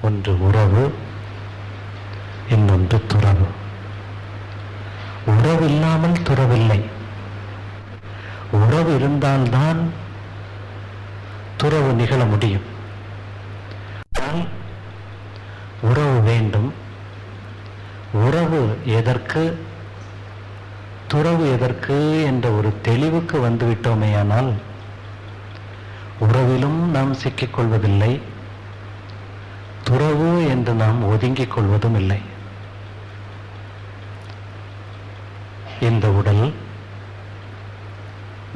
ஒன்று உறவு, இன்னொன்று துறவு. உறவு இல்லாமல் துறவில்லை. உறவு இருந்தால்தான் துறவு நிகழ முடியும். உறவு வேண்டும். உறவு எதற்கு, துறவு எதற்கு என்ற ஒரு தெளிவுக்கு வந்துவிட்டோமேயானால் உறவிலும் நாம் சிக்கிக் கொள்வதில்லை, துறவு என்று நாம் ஒதுங்கிக் கொள்வதும் இல்லை. இந்த உடல்,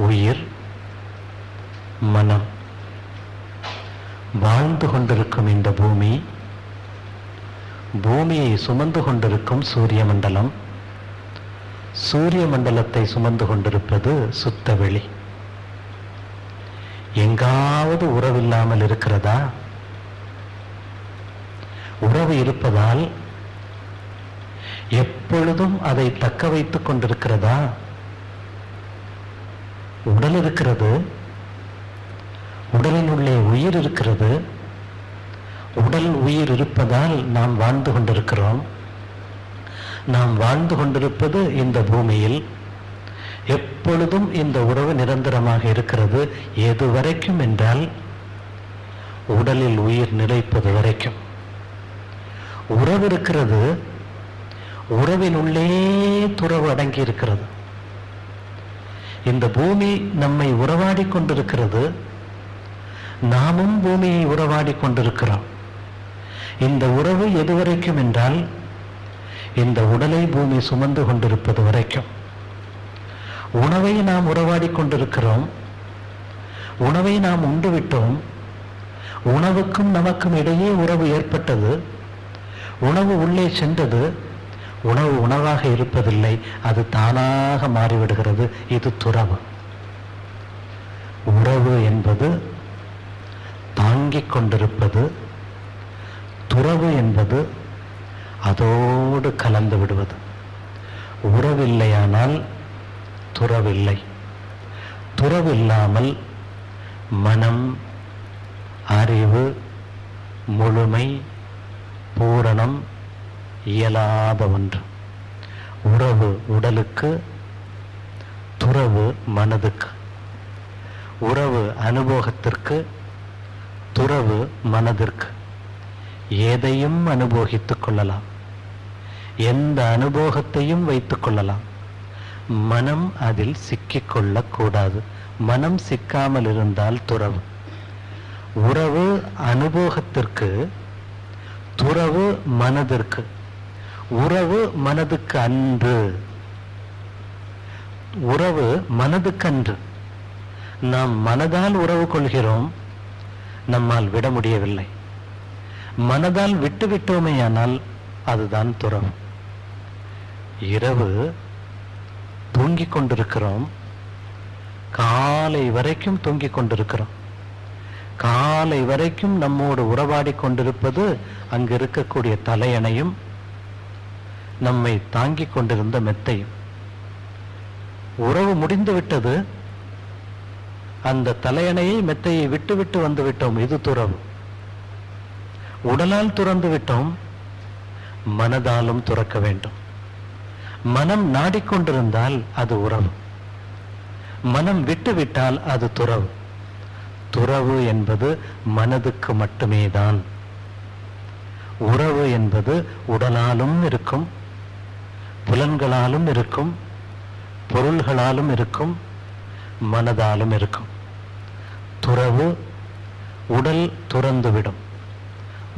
உயிர், மனம் வாழ்ந்து கொண்டிருக்கும் இந்த பூமி, பூமியை சுமந்து கொண்டிருக்கும் சூரிய மண்டலம், சூரிய மண்டலத்தை சுமந்து கொண்டிருப்பது சுத்த வெளி. எங்காவது உறவில்லாமல் இருக்கிறதா? உறவு இருப்பதால் எப்பொழுதும் அதை தக்க வைத்துக் கொண்டிருக்கிறதா? உடல் இருக்கிறது, உடலின் உள்ளே உயிர் இருக்கிறது. உடல் உயிர் இருப்பதால் நாம் வாழ்ந்து கொண்டிருக்கிறோம். நாம் வாழ்ந்து கொண்டிருப்பது இந்த பூமியில். எப்பொழுதும் இந்த உறவு நிரந்தரமாக இருக்கிறது. எது வரைக்கும் என்றால் உடலில் உயிர் நிலைப்பது வரைக்கும் உறவு இருக்கிறது. உறவின் உள்ளே துறவு அடங்கி இருக்கிறது. இந்த பூமி நம்மை உறவாடி கொண்டிருக்கிறது, நாமும் பூமியை உறவாடி கொண்டிருக்கிறோம். இந்த உறவு எதுவரைக்கும் என்றால் இந்த உடலை பூமி சுமந்து கொண்டிருப்பது வரைக்கும். உணவை நாம் உறவாடி கொண்டிருக்கிறோம். உணவை நாம் உண்டு விட்டோம். உணவுக்கும் நமக்கும் இடையே உறவு ஏற்பட்டது. உணவு உள்ளே சென்றது. உணவு உணவாக இருப்பதில்லை, அது தானாக மாறிவிடுகிறது. இது துறவு. உறவு என்பது தாங்கிக் கொண்டிருப்பது. துறவு என்பது அதோடு கலந்து விடுவது. உறவில்லையானால் துறவில்லை. துறவில்லாமல் மனம், அறிவு, முழுமை, பூரணம் இயலாத ஒன்று. உறவு உடலுக்கு, துறவு மனதுக்கு. உறவு அனுபவத்திற்கு, துறவு மனதிற்கு. எதையும் அனுபவித்துக் கொள்ளலாம், எந்த அனுபவத்தையும் வைத்துக் கொள்ளலாம். மனம் அதில் சிக்கிக் கொள்ளக்கூடாது. மனம் சிக்காமல் இருந்தால் துறவு. உறவு அனுபவத்திற்கு, துறவு மனதிற்கு. உறவு மனதுக்கு அன்று, உறவு மனதுக்கு அன்று. நாம் மனதால் உறவு கொள்கிறோம், நம்மால் விட முடியவில்லை. மனதால் விட்டுவிட்டோமேயானால் அதுதான் துறவு. இரவு தூங்கிக் கொண்டிருக்கிறோம், காலை வரைக்கும் தூங்கிக் கொண்டிருக்கிறோம். காலை வரைக்கும் நம்மோடு உறவாடி கொண்டிருப்பது அங்கு இருக்கக்கூடிய தலையணையும் நம்மை தாங்கிக் கொண்டிருந்த மெத்தையும். உறவு முடிந்து விட்டது, அந்த தலையணையை மெத்தையை விட்டு வந்து விட்டோம். இது துறவு. உடலால் துறந்து விட்டோம், மனதாலும் துறக்க வேண்டும். மனம் நாடிக்கொண்டிருந்தால் அது உறவு, மனம் விட்டுவிட்டால் அது துறவு. துறவு என்பது மனதுக்கு மட்டுமே தான். உறவு என்பது உடலாலும் இருக்கும், புலன்களாலும் இருக்கும், பொருள்களாலும் இருக்கும், மனதாலும் இருக்கும். துறவு உடல் துறந்துவிடும்.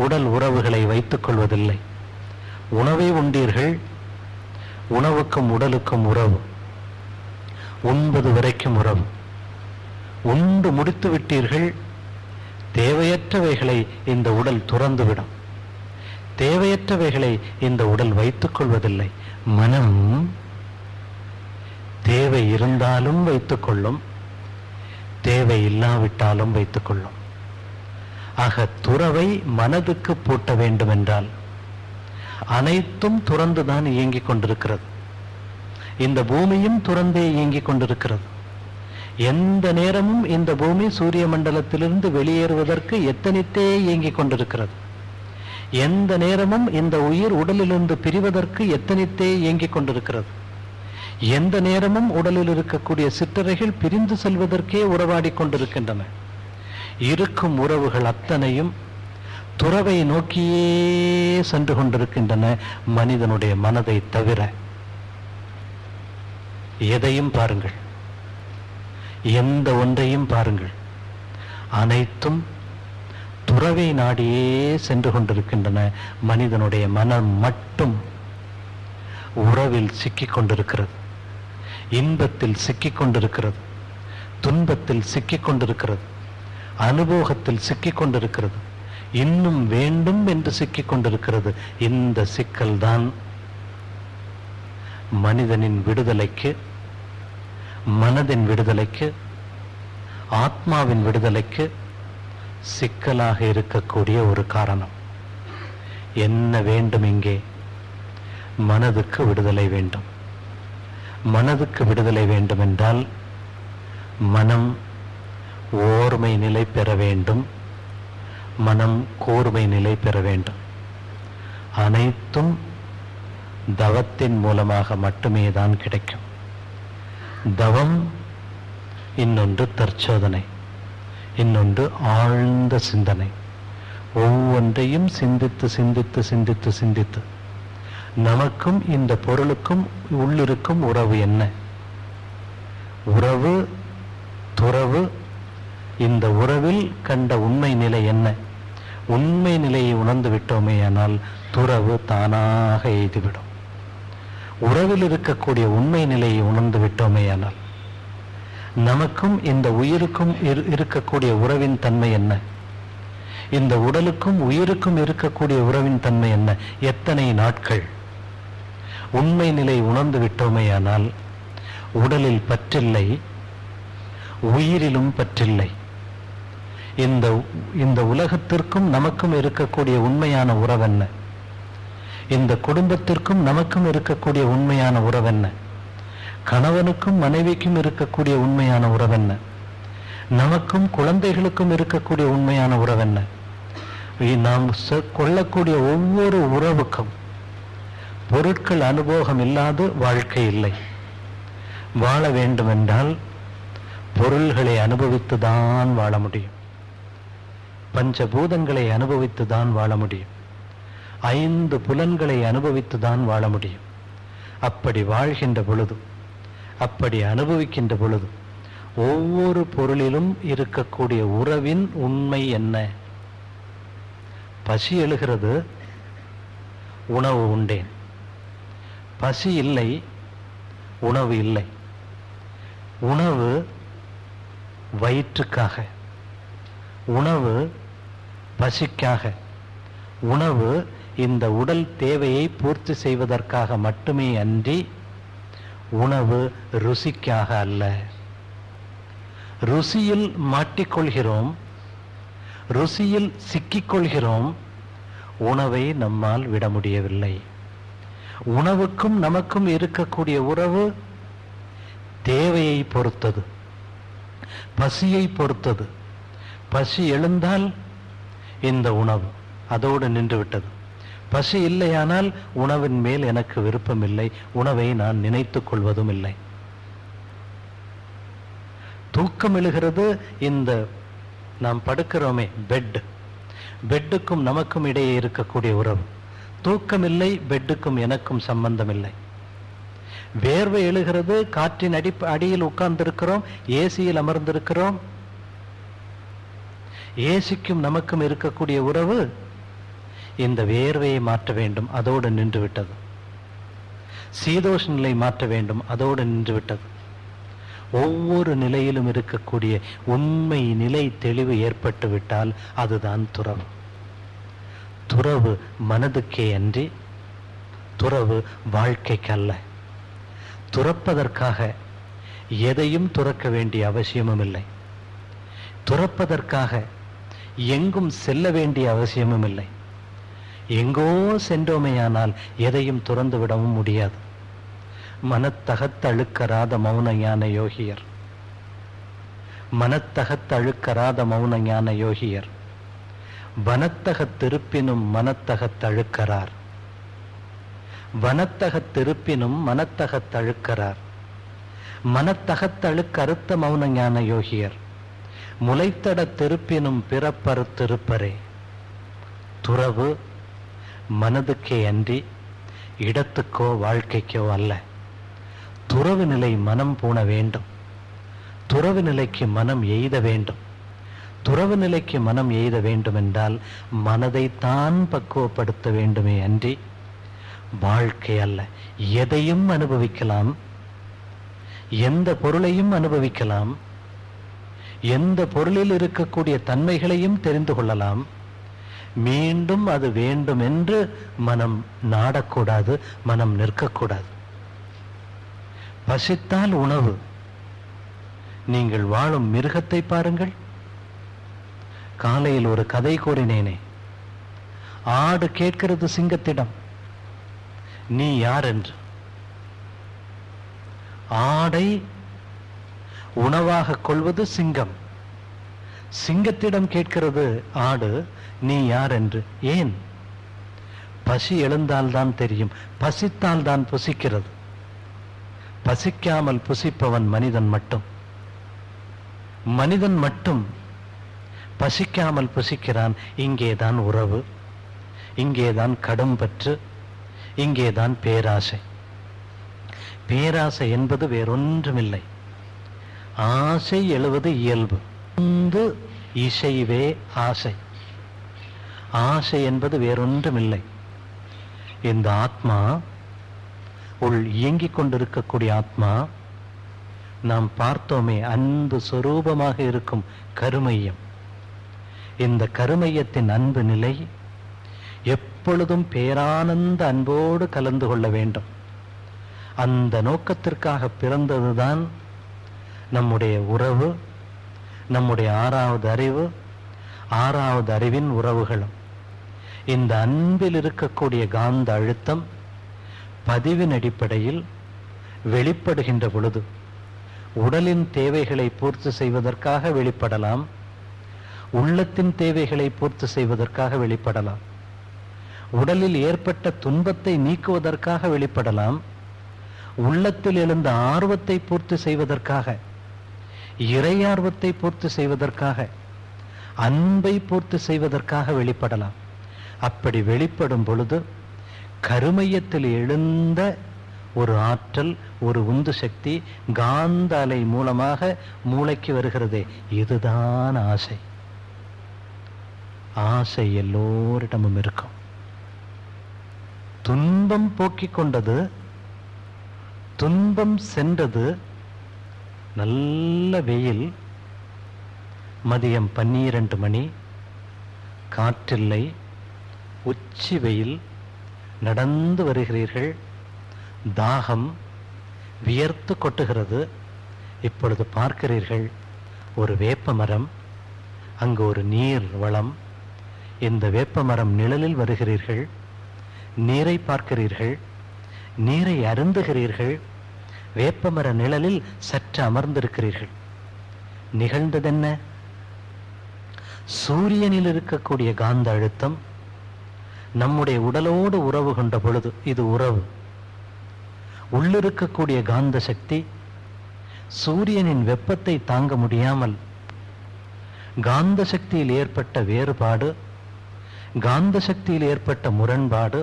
உடல் உறவுகளை வைத்துக் கொள்வதில்லை. உணவை உண்டீர்கள், உணவுக்கும் உடலுக்கும் உறவு. உண்பது வரைக்கும் உறவு. உண்டு முடித்து விட்டீர்கள், தேவையற்றவைகளை இந்த உடல் துறந்துவிடும். தேவையற்றவைகளை இந்த உடல் வைத்துக் கொள்வதில்லை. மனம் தேவை இருந்தாலும் வைத்துக் கொள்ளும், தேவை இல்லாவிட்டாலும் வைத்துக் கொள்ளும். ஆக துறவை மனதுக்கு பூட்ட வேண்டும் என்றால் அனைத்தும் துறந்துதான் இயங்கிக் கொண்டிருக்கிறது. இந்த பூமியும் துறந்தே இயங்கிக் கொண்டிருக்கிறது. எந்த நேரமும் இந்த பூமி சூரிய மண்டலத்திலிருந்து வெளியேறுவதற்கு எத்தனித்தே இயங்கிக் கொண்டிருக்கிறது. எந்த நேரமும் இந்த உயிர் உடலிலிருந்து பிரிவதற்கு எத்தனித்தே இயங்கிக் கொண்டிருக்கிறது. எந்த நேரமும் உடலில் இருக்கக்கூடிய சிற்றறைகள் பிரிந்து செல்வதற்கே உறவாடி கொண்டிருக்கின்றன. இருக்கும் உறவுகள் அத்தனையும் துறவை நோக்கியே சென்று கொண்டிருக்கின்றன, மனிதனுடைய மனதை தவிர. எதையும் பாருங்கள், எந்த ஒன்றையும் பாருங்கள், அனைத்தும் துறவை நாடியே சென்று கொண்டிருக்கின்றன. மனிதனுடைய மனம் மட்டும் உறவில் சிக்கிக் கொண்டிருக்கிறது, இன்பத்தில் சிக்கிக் கொண்டிருக்கிறது, துன்பத்தில் சிக்கிக் கொண்டிருக்கிறது, அனுபவத்தில் சிக்கிக் கொண்டிருக்கிறது, இன்னும் வேண்டும் என்று சிக்கிக் கொண்டிருக்கிறது. இந்த சிக்கல் தான் மனிதனின் விடுதலைக்கு, மனதின் விடுதலைக்கு, ஆத்மாவின் விடுதலைக்கு சிக்கலாக இருக்கக்கூடிய ஒரு காரணம். என்ன வேண்டும்? இங்கே மனதுக்கு விடுதலை வேண்டும். மனதுக்கு விடுதலை வேண்டும் என்றால் மனம் ஓர்மை நிலை பெற வேண்டும், மனம் கூர்மை நிலை பெற வேண்டும். அனைத்தும் தவத்தின் மூலமாக மட்டுமே தான் கிடைக்கும். தவம், இன்னொன்று தற்சோதனை, இன்னொன்று ஆழ்ந்த சிந்தனை. ஒவ்வொன்றையும் சிந்தித்து சிந்தித்து சிந்தித்து சிந்தித்து நமக்கும் இந்த பொருளுக்கும் உள்ளிருக்கும் உறவு என்ன, உறவு துறவு, இந்த உறவில் கண்ட உண்மை நிலை என்ன, உண்மை நிலையை உணர்ந்து விட்டோமேயானால் துறவு தானாக எய்துவிடும். உறவில் இருக்கக்கூடிய உண்மை நிலையை உணர்ந்து விட்டோமேயானால் நமக்கும் இந்த உயிருக்கும் இருக்கக்கூடிய உறவின் தன்மை என்ன, இந்த உடலுக்கும் உயிருக்கும் இருக்கக்கூடிய உறவின் தன்மை என்ன, எத்தனை நாட்கள் உண்மை நிலை உணர்ந்து விட்டோமேயானால் உடலில் பற்றில்லை, உயிரிலும் பற்றில்லை. இந்த உலகத்திற்கும் நமக்கும் இருக்கக்கூடிய உண்மையான உறவென்ன, இந்த குடும்பத்திற்கும் நமக்கும் இருக்கக்கூடிய உண்மையான உறவென்ன, கணவனுக்கும் மனைவிக்கும் இருக்கக்கூடிய உண்மையான உறவென்ன, நமக்கும் குழந்தைகளுக்கும் இருக்கக்கூடிய உண்மையான உறவென்ன. நாம் கொள்ளக்கூடிய ஒவ்வொரு உறவுக்கும் பொருட்கள் அனுபவம் இல்லாது வாழ்க்கை இல்லை. வாழ வேண்டுமென்றால் பொருள்களை அனுபவித்துதான் வாழ முடியும், பஞ்சபூதங்களை அனுபவித்துதான் வாழ முடியும், 5 புலன்களை அனுபவித்துதான் வாழ முடியும். அப்படி வாழ்கின்ற பொழுது, அப்படி அனுபவிக்கின்ற பொழுது ஒவ்வொரு பொருளிலும் இருக்கக்கூடிய உறவின் உண்மை என்ன? பசி எழுகிறது, உணவு உண்டேன். பசி இல்லை, உணவு இல்லை. உணவு வயிற்றுக்காக, உணவு பசிக்காக, உணவு இந்த உடல் தேவையை பூர்த்தி செய்வதற்காக மட்டுமே அன்றி உணவு ருசிக்காக அல்ல. ருசியில் மாட்டிக்கொள்கிறோம், ருசியில் சிக்கிக்கொள்கிறோம், உணவை நம்மால் விட முடியவில்லை. உணவுக்கும் நமக்கும் இருக்கக்கூடிய உறவு தேவையை பொறுத்தது, பசியை பொறுத்தது. பசி எழுந்தால் இந்த உணவு அதோடு நின்றுவிட்டது. பசி இல்லையானால் உணவின் மேல் எனக்கு விருப்பம் இல்லை, உணவை நான் நினைத்துக் கொள்வதும் இல்லை. தூக்கம் எழுகிறது, இந்த நாம் படுக்கிறோமே பெட், பெட்டுக்கும் நமக்கும் இடையே இருக்கக்கூடிய உறவு. தூக்கம் இல்லை, பெட்டுக்கும் எனக்கும் சம்பந்தம் இல்லை. வேர்வை எழுகிறது, காற்றின் அடியில் உட்கார்ந்திருக்கிறோம், ஏசியில் அமர்ந்திருக்கிறோம். ஏசிக்கும் நமக்கும் இருக்கக்கூடிய உறவு இந்த வேர்வையை மாற்ற வேண்டும், அதோடு நின்று விட்டது. சீதோஷ நிலை மாற்ற வேண்டும், அதோடு நின்று விட்டது. ஒவ்வொரு நிலையிலும் இருக்கக்கூடிய உண்மை நிலை தெளிவு ஏற்பட்டு விட்டால் அதுதான் துறவு. துறவு மனதுக்கே அன்றி துறவு வாழ்க்கைக்கு அல்ல. துறப்பதற்காக எதையும் துறக்க வேண்டிய அவசியமும் இல்லை. துறப்பதற்காக எங்கும் செல்ல வேண்டிய அவசியமும் இல்லை. எங்கோ சென்றோமையானால் எதையும் துறந்து விடவும் முடியாது. மனத்தகத்தழுக்கராத மௌன ஞான யோகியர், மனத்தகத்தழுக்கராத மௌன ஞான யோகியர் வனத்தகத் திருப்பினும் மனத்தகத் தழுக்கறார். வனத்தகத் திருப்பினும் மனத்தகத் தழுக்கறார். மனத்தகத்தழுக்கறுத்த மௌன ஞான யோகியர். முளைத்தட திருப்பினும் பிறப்பறுத்திருப்பரே. துறவு மனதுக்கே அன்றி இடத்துக்கோ வாழ்க்கைக்கோ அல்ல. துறவு நிலை மனம் பூண வேண்டும். துறவு நிலைக்கு மனம் எய்த வேண்டும். துறவு நிலைக்கு மனம் எய்த வேண்டும் என்றால் மனதைத்தான் பக்குவப்படுத்த வேண்டுமே அன்றி வாழ்க்கை அல்ல. எதையும் அனுபவிக்கலாம், எந்த பொருளையும் அனுபவிக்கலாம், எந்த பொருளில் இருக்கக்கூடிய தன்மைகளையும் தெரிந்து கொள்ளலாம். மீண்டும் அது வேண்டும் என்று மனம் நாடக்கூடாது, மனம் நிற்கக்கூடாது. பசித்தால் உணவு. நீங்கள் வாழும் மிருகத்தை பாருங்கள். காலையில் ஒரு கதை கூறினேனே, ஆடு கேட்கிறது சிங்கத்திடம், நீ யார் என்று. ஆடை உணவாக கொள்வது சிங்கம். சிங்கத்திடம் கேட்கிறது ஆடு, நீ யார் என்று. ஏன்? பசி எழுந்தால்தான் தெரியும், பசித்தால் தான் புசிக்கிறது. பசிக்காமல் புசிப்பவன் மனிதன் மட்டும். மனிதன் மட்டும் பசிக்காமல் புசிக்கிறான். இங்கேதான் உறவு, இங்கேதான் கடும் பற்று, இங்கேதான் பேராசை. பேராசை என்பது வேறொன்றுமில்லை. ஆசை எழுவது இயல்பு. இசைவே ஆசை. ஆசை என்பது வேறொன்றுமில்லை. இந்த ஆத்மா, உள் இயங்கிக் கொண்டிருக்கக்கூடிய ஆத்மா, நாம் பார்த்தோமே அன்பு சொரூபமாக இருக்கும் கருமையம். இந்த கருமையத்தின் அன்பு நிலை எப்பொழுதும் பேரானந்த அன்போடு கலந்து கொள்ள வேண்டும். அந்த நோக்கத்திற்காக பிறந்ததுதான் நம்முடைய உறவு, நம்முடைய ஆறாவது அறிவு, ஆறாவது அறிவின் உறவுகளும். இந்த அன்பில் இருக்கக்கூடிய காந்த அழுத்தம் பதிவின் அடிப்படையில் வெளிப்படுகின்ற பொழுது உடலின் தேவைகளை பூர்த்தி செய்வதற்காக வெளிப்படலாம், உள்ளத்தின் தேவைகளை பூர்த்தி செய்வதற்காக வெளிப்படலாம், உடலில் ஏற்பட்ட துன்பத்தை நீக்குவதற்காக வெளிப்படலாம், உள்ளத்தில் எழுந்த ஆர்வத்தை பூர்த்தி செய்வதற்காக, இறையார்வத்தை பூர்த்தி செய்வதற்காக, அன்பை பூர்த்தி செய்வதற்காக வெளிப்படலாம். அப்படி வெளிப்படும் பொழுது கருமையத்தில் எழுந்த ஒரு ஆற்றல், ஒரு உந்து சக்தி காந்த அலை மூலமாக மூளைக்கு வருகிறதே, இதுதான் ஆசை. ஆசை எல்லோரிடமும் இருக்கும். துன்பம் போக்கிக் கொண்டது, துன்பம் சென்றது. நல்ல வெயில், மதியம் 12 மணி, காற்றில்லை, உச்சி வெயில், நடந்து வருகிறீர்கள், தாகம், வியர்த்து கொட்டுகிறது. இப்பொழுது பார்க்கிறீர்கள் ஒரு வேப்ப மரம், அங்கு ஒரு நீர் வளம். இந்த வேப்ப மரம் நிழலில் வருகிறீர்கள், நீரை பார்க்கிறீர்கள், நீரை அருந்துகிறீர்கள், வேப்பமர நிழலில் சற்று அமர்ந்திருக்கிறீர்கள். நிகழ்ந்ததென்ன? சூரியனில் இருக்கக்கூடிய காந்த அழுத்தம் நம்முடைய உடலோடு உறவு கொண்ட பொழுது, இது உறவு. உள்ளிருக்கக்கூடிய காந்த சக்தி சூரியனின் வெப்பத்தை தாங்க முடியாமல் காந்த சக்தியில் ஏற்பட்ட வேறுபாடு, காந்த சக்தியில் ஏற்பட்ட முரண்பாடு,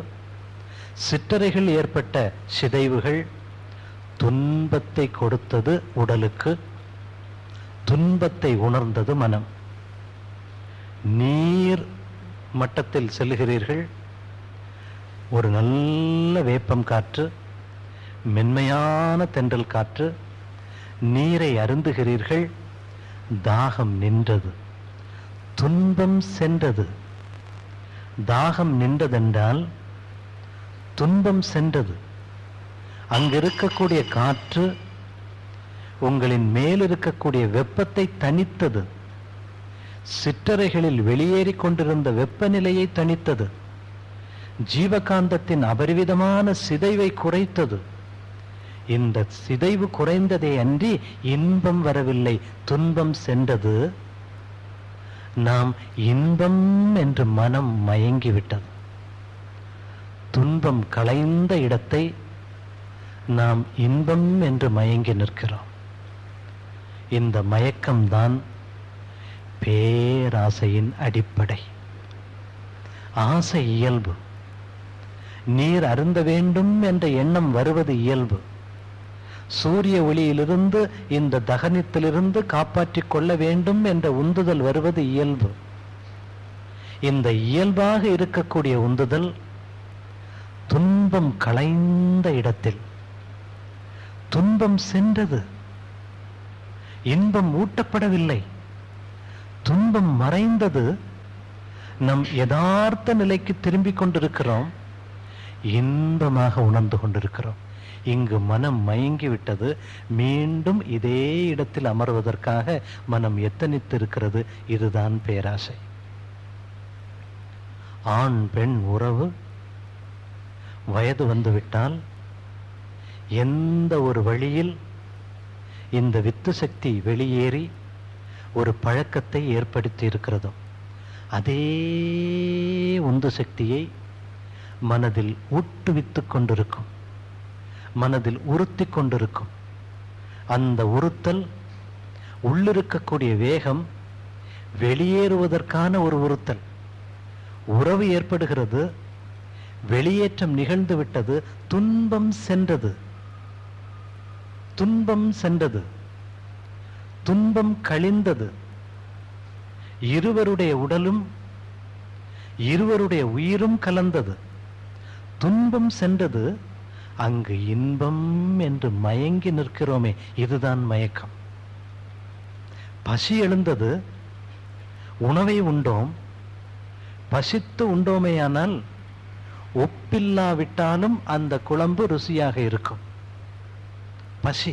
சிற்றறைகள் ஏற்பட்ட சிதைவுகள் துன்பத்தை கொடுத்தது உடலுக்கு, துன்பத்தை உணர்ந்தது மனம். நீர் மட்டத்தில் செல்கிறீர்கள், ஒரு நல்ல வேப்பம் காற்று, மென்மையான தென்றல் காற்று, நீரை அருந்துகிறீர்கள், தாகம் நின்றது, துன்பம் சென்றது. தாகம் நின்றதென்றால் துன்பம் சென்றது. அங்கிருக்கக்கூடிய காற்று உங்களின் மேலிருக்கக்கூடிய வெப்பத்தை தணித்தது. சிற்றறைகளில் வெளியேறி கொண்டிருந்த வெப்பநிலையை தணித்தது. ஜீவகாந்தத்தின் அபரிவிதமான சிதைவை குறைத்தது. இந்த சிதைவு குறைந்ததே அன்றி இன்பம் வரவில்லை, துன்பம் சென்றது. நாம் இன்பம் என்று மனம் மயங்கிவிட்டது. துன்பம் களைந்த இடத்தை நாம் இன்பம் என்று மயங்கி நிற்கிறோம். இந்த மயக்கம்தான் பேராசையின் அடிப்படை. ஆசை இயல்பு. நீர் அருந்த வேண்டும் என்ற எண்ணம் வருவது இயல்பு. சூரிய ஒளியிலிருந்து இந்த தகனத்திலிருந்து காப்பாற்றிக் கொள்ள வேண்டும் என்ற உந்துதல் வருவது இயல்பு. இந்த இயல்பாக இருக்கக்கூடிய உந்துதல் துன்பம் களைந்த இடத்தில் துன்பம் சென்றது, இன்பம் ஊட்டப்படவில்லை, துன்பம் மறைந்தது, நம் யதார்த்த நிலைக்கு திரும்பிக் கொண்டிருக்கிறோம், இன்பமாக உணர்ந்து கொண்டிருக்கிறோம். இங்கு மனம் மயங்கிவிட்டது. மீண்டும் இதே இடத்தில் அமர்வதற்காக மனம் எத்தனித்திருக்கிறது. இதுதான் பேராசை. ஆண் பெண் உறவு வயது வந்துவிட்டால் எந்த ஒரு வழியில் இந்த வித்து சக்தி வெளியேறி ஒரு பழக்கத்தை ஏற்படுத்தி இருக்கிறதோ அதே உந்து சக்தியை மனதில் ஊட்டுவித்துக் கொண்டிருக்கும், மனதில் உறுத்தி கொண்டிருக்கும். அந்த உறுத்தல் உள்ளிருக்கக்கூடிய வேகம் வெளியேறுவதற்கான ஒரு உறுத்தல். உறவு ஏற்படுகிறது, வெளியேற்றம் நிகழ்ந்து விட்டது, துன்பம் சென்றது, துன்பம் சென்றது, துன்பம் கழிந்தது. இருவருடைய உடலும் இருவருடைய உயிரும் கலந்தது. துன்பம் சென்றது, அங்கு இன்பம் என்று மயங்கி நிற்கிறோமே, இதுதான் மயக்கம். பசி எழுந்தது, உணவை உண்டோம், பசித்து உண்டோமேயானால் ஒப்பில்லாவிட்டாலும் அந்த குழம்பு ருசியாக இருக்கும். பசி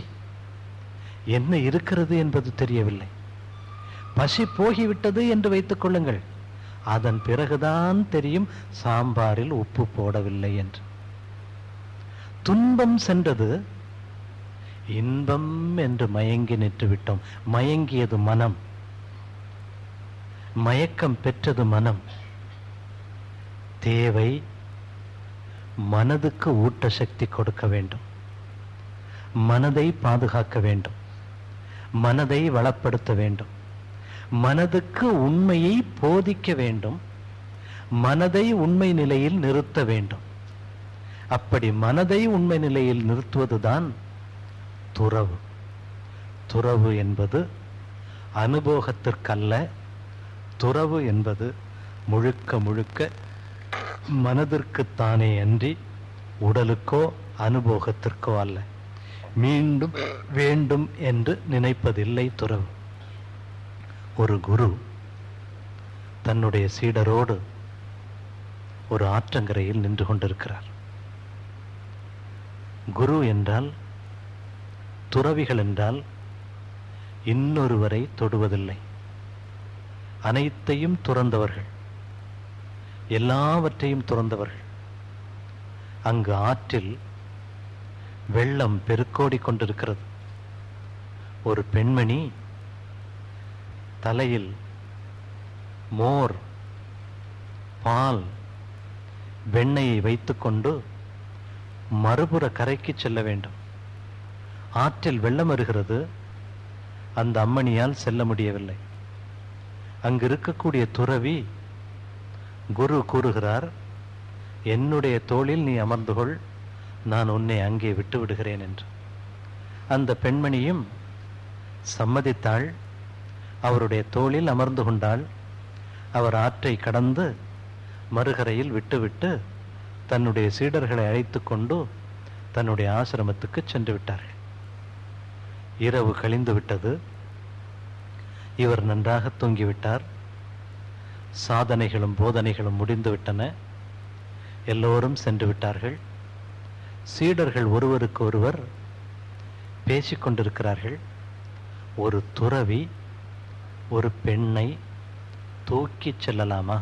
என்ன இருக்கிறது என்பது தெரியவில்லை. பசி போகிவிட்டது என்று வைத்துக் கொள்ளுங்கள், அதன் பிறகுதான் தெரியும் சாம்பாரில் உப்பு போடவில்லை என்று. துன்பம் சென்றது, இன்பம் என்று மயங்கி நின்று விட்டோம். மயங்கியது மனம், மயக்கம் பெற்றது மனம். தேவை மனதுக்கு ஊட்ட சக்தி கொடுக்க வேண்டும், மனதை பாதுகாக்க வேண்டும், மனதை வளப்படுத்த வேண்டும், மனதுக்கு உண்மையை போதிக்க வேண்டும், மனதை உண்மை நிலையில் நிறுத்த வேண்டும். அப்படி மனதை உண்மை நிலையில் நிறுத்துவதுதான் துறவு. துறவு என்பது அனுபவத்திற்கல்ல, துறவு என்பது முழுக்க முழுக்க மனதிற்குத்தானே அன்றி உடலுக்கோ அனுபவத்திற்கோ அல்ல. மீண்டும் வேண்டும் என்று நினைப்பதில்லை துறவு. ஒரு குரு தன்னுடைய சீடரோடு ஒரு ஆற்றங்கரையில் நின்று கொண்டிருக்கிறார். குரு என்றால், துறவிகள் என்றால் இன்னொருவரை தொடுவதில்லை. அனைத்தையும் துறந்தவர்கள், எல்லாவற்றையும் துறந்தவர்கள். அங்கு ஆற்றில் வெள்ளம் பெருக்கோடி கொண்டிருக்கிறது. ஒரு பெண்மணி தலையில் மோர், பால், வெண்ணெயை வைத்துக்கொண்டு மறுபுற கரைக்கு செல்ல வேண்டும். ஆற்றில் வெள்ளம் வருகிறது, அந்த அம்மணியால் செல்ல முடியவில்லை. அங்கு இருக்கக்கூடிய துறவி குரு கூறுகிறார், என்னுடைய தோளில் நீ அமர்ந்து கொள், நான் உன்னை அங்கே விட்டு விடுகிறேன் என்று. அந்த பெண்மணியும் சம்மதித்தாள், அவருடைய தோளில் அமர்ந்து கொண்டாள். அவர் ஆற்றை கடந்து மறுகரையில் விட்டுவிட்டு தன்னுடைய சீடர்களை அழைத்து கொண்டு தன்னுடைய ஆசிரமத்துக்கு சென்று விட்டார்கள். இரவு கழிந்து விட்டது. இவர் நன்றாக தூங்கிவிட்டார். சாதனைகளும் போதனைகளும் முடிந்துவிட்டன. எல்லோரும் சென்று விட்டார்கள். சீடர்கள் ஒருவருக்கு ஒருவர் பேசிக்கொண்டிருக்கிறார்கள். ஒரு துறவி ஒரு பெண்ணை தூக்கிச் செல்லலாமா?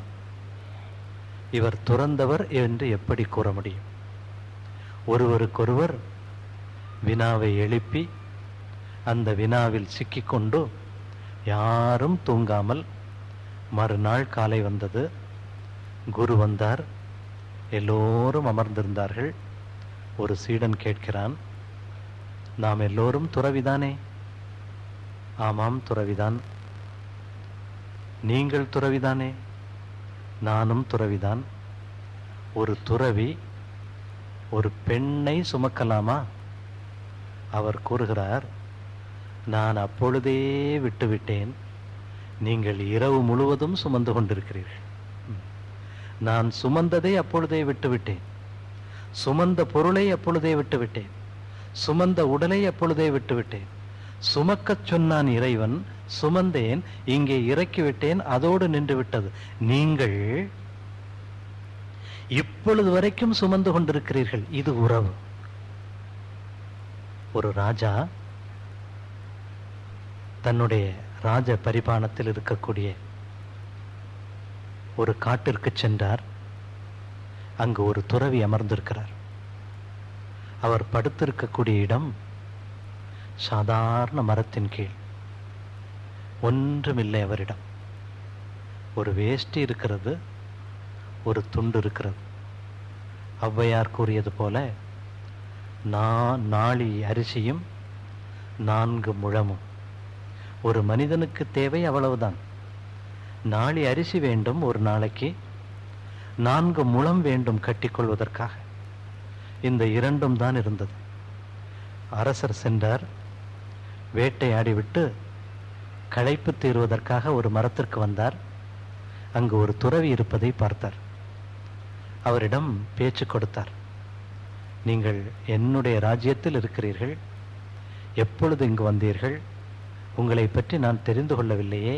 இவர் துறந்தவர் என்று எப்படி கூற முடியும்? ஒருவருக்கொருவர் வினாவை எழுப்பி அந்த வினாவில் சிக்கிக்கொண்டு யாரும் தூங்காமல் மறுநாள் காலை வந்தது. குரு வந்தார். எல்லோரும் அமர்ந்திருந்தார்கள். ஒரு சீடன் கேட்கிறான், நாம் எல்லோரும் துறவிதானே? ஆமாம், துறவிதான். நீங்கள் துறவிதானே? நானும் துறவிதான். ஒரு துறவி ஒரு பெண்ணை சுமக்கலாமா? அவர் கூறுகிறார், நான் அப்பொழுதே விட்டுவிட்டேன். நீங்கள் இரவு முழுவதும் சுமந்து கொண்டிருக்கிறீர்கள். நான் சுமந்ததை அப்பொழுதே விட்டுவிட்டேன். சுமந்த பொருளை அப்பொழுதே விட்டுவிட்டேன். சுமந்த உடலை அப்பொழுதே விட்டுவிட்டேன். சுமக்கச் சொன்னான் இறைவன், சுமந்தேன், இங்கே இறக்கிவிட்டேன், அதோடு நின்று விட்டது. நீங்கள் இப்பொழுது வரைக்கும் சுமந்து கொண்டிருக்கிறீர்கள். இது உறவு. ஒரு ராஜா தன்னுடைய ராஜ பரிபாலனத்தில் இருக்கக்கூடிய ஒரு காட்டிற்கு சென்றார். அங்கு ஒரு துறவி அமர்ந்திருக்கிறார். அவர் படுத்திருக்கக்கூடிய இடம் சாதாரண மரத்தின் கீழ். ஒன்றுமில்லை அவரிடம். ஒரு வேஷ்டி இருக்கிறது, ஒரு துண்டு இருக்கிறது. ஔவையார் கூறியது போல, நாழி அரிசியும் 4 முழமும். ஒரு மனிதனுக்கு தேவை அவ்வளவுதான். நாழி அரிசி வேண்டும் ஒரு நாளைக்கு, 4 முழம் வேண்டும் கட்டிக்கொள்வதற்காக. இந்த 2ம் தான் இருந்தது. அரசர் சென்றார். வேட்டையாடிவிட்டு களைப்பு தீர்வதற்காக ஒரு மரத்திற்கு வந்தார். அங்கு ஒரு துறவி இருப்பதை பார்த்தார். அவரிடம் பேச்சு கொடுத்தார். நீங்கள் என்னுடைய ராஜ்யத்தில் இருக்கிறீர்கள், எப்பொழுது இங்கு வந்தீர்கள்? உங்களை பற்றி நான் தெரிந்து கொள்ளவில்லையே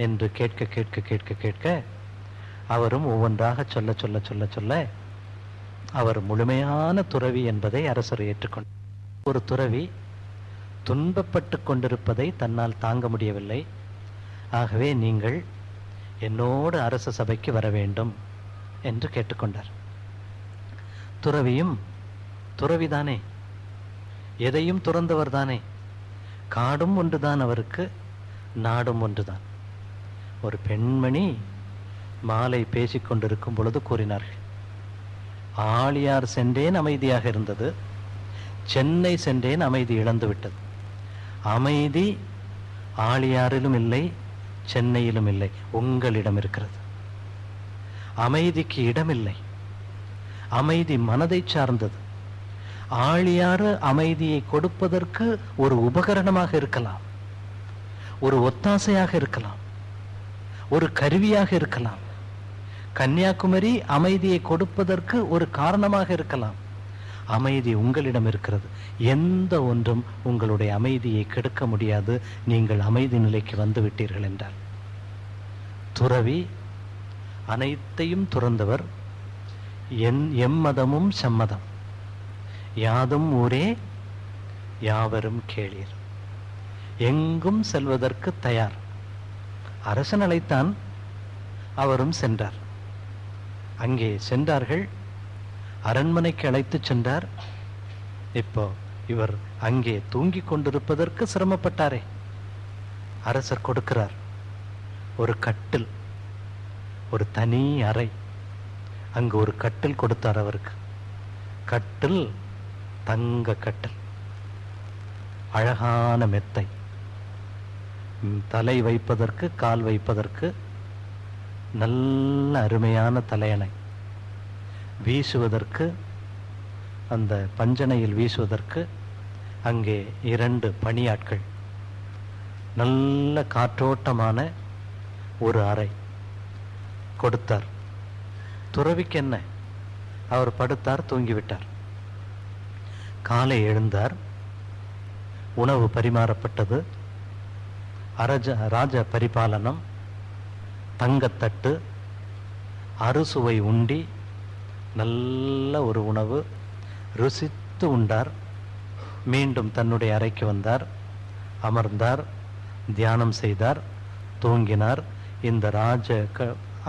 என்று கேட்க கேட்க கேட்க கேட்க அவரும் ஒவ்வொன்றாக சொல்ல சொல்ல சொல்ல சொல்ல அவர் முழுமையான துறவி என்பதை அரசர் ஏற்றுக்கொண்டார். ஒரு துறவி துன்பப்பட்டு கொண்டிருப்பதை தன்னால் தாங்க முடியவில்லை. ஆகவே நீங்கள் என்னோடு அரச சபைக்கு வர வேண்டும் என்று கேட்டுக்கொண்டார். துறவியும் துறவிதானே, எதையும் துறந்தவர் தானே. காடும் ஒன்றுதான் அவருக்கு, நாடும் ஒன்றுதான். ஒரு பெண்மணி மாலை பேசிக்கொண்டிருக்கும் பொழுது கூறினார்கள், ஆழியார் சென்றேன் அமைதியாக இருந்தது, சென்னை சென்றேன் அமைதி இழந்து விட்டது. அமைதி ஆழியாரிலும் இல்லை, சென்னையிலும் இல்லை, உங்களிடம் இருக்கிறது. அமைதிக்கு இடமில்லை. அமைதி மனதை சார்ந்தது. ஆழியாறு அமைதியை கொடுப்பதற்கு ஒரு உபகரணமாக இருக்கலாம், ஒரு ஒத்தாசையாக இருக்கலாம், ஒரு கருவியாக இருக்கலாம். கன்னியாகுமரி அமைதியை கொடுப்பதற்கு ஒரு காரணமாக இருக்கலாம். அமைதி உங்களிடம் இருக்கிறது. எந்த ஒன்றும் உங்களுடைய அமைதியை கெடுக்க முடியாது. நீங்கள் அமைதி நிலைக்கு வந்து விட்டீர்கள் என்றால். துறவி அனைத்தையும் துறந்தவர். எம்மதமும் சம்மதம், யாதும் ஊரே யாவரும் கேளீர். எங்கும் செல்வதற்கு தயார். அரசன் அழைத்தான், அவரும் சென்றார். அங்கே சென்றார்கள். அரண்மனைக்கு அழைத்து சென்றார். இப்போ இவர் அங்கே தூங்கிக் கொண்டிருப்பதற்கு சிரமப்பட்டாரே. அரசர் கொடுக்கிறார் ஒரு கட்டில், ஒரு தனி அறை. அங்கு ஒரு கட்டில் கொடுத்தார் அவருக்கு. கட்டில் தங்க கட்டில், அழகான மெத்தை, தலை வைப்பதற்கு கால் வைப்பதற்கு நல்ல அருமையான தலையணை, வீசுவதற்கு அந்த பஞ்சனையில் வீசுவதற்கு அங்கே 2 பணியாட்கள், நல்ல காற்றோட்டமான ஒரு அறை கொடுத்தார். துறவிக்கு என்ன, அவர் படுத்தார், தூங்கிவிட்டார். காலை எழுந்தார். உணவு பரிமாறப்பட்டது. ராஜ பரிபாலனம், தங்கத்தட்டு, அறுசுவை உண்டி, நல்ல ஒரு உணவு, ருசித்து உண்டார். மீண்டும் தன்னுடைய அறைக்கு வந்தார், அமர்ந்தார், தியானம் செய்தார், தூங்கினார். இந்த ராஜ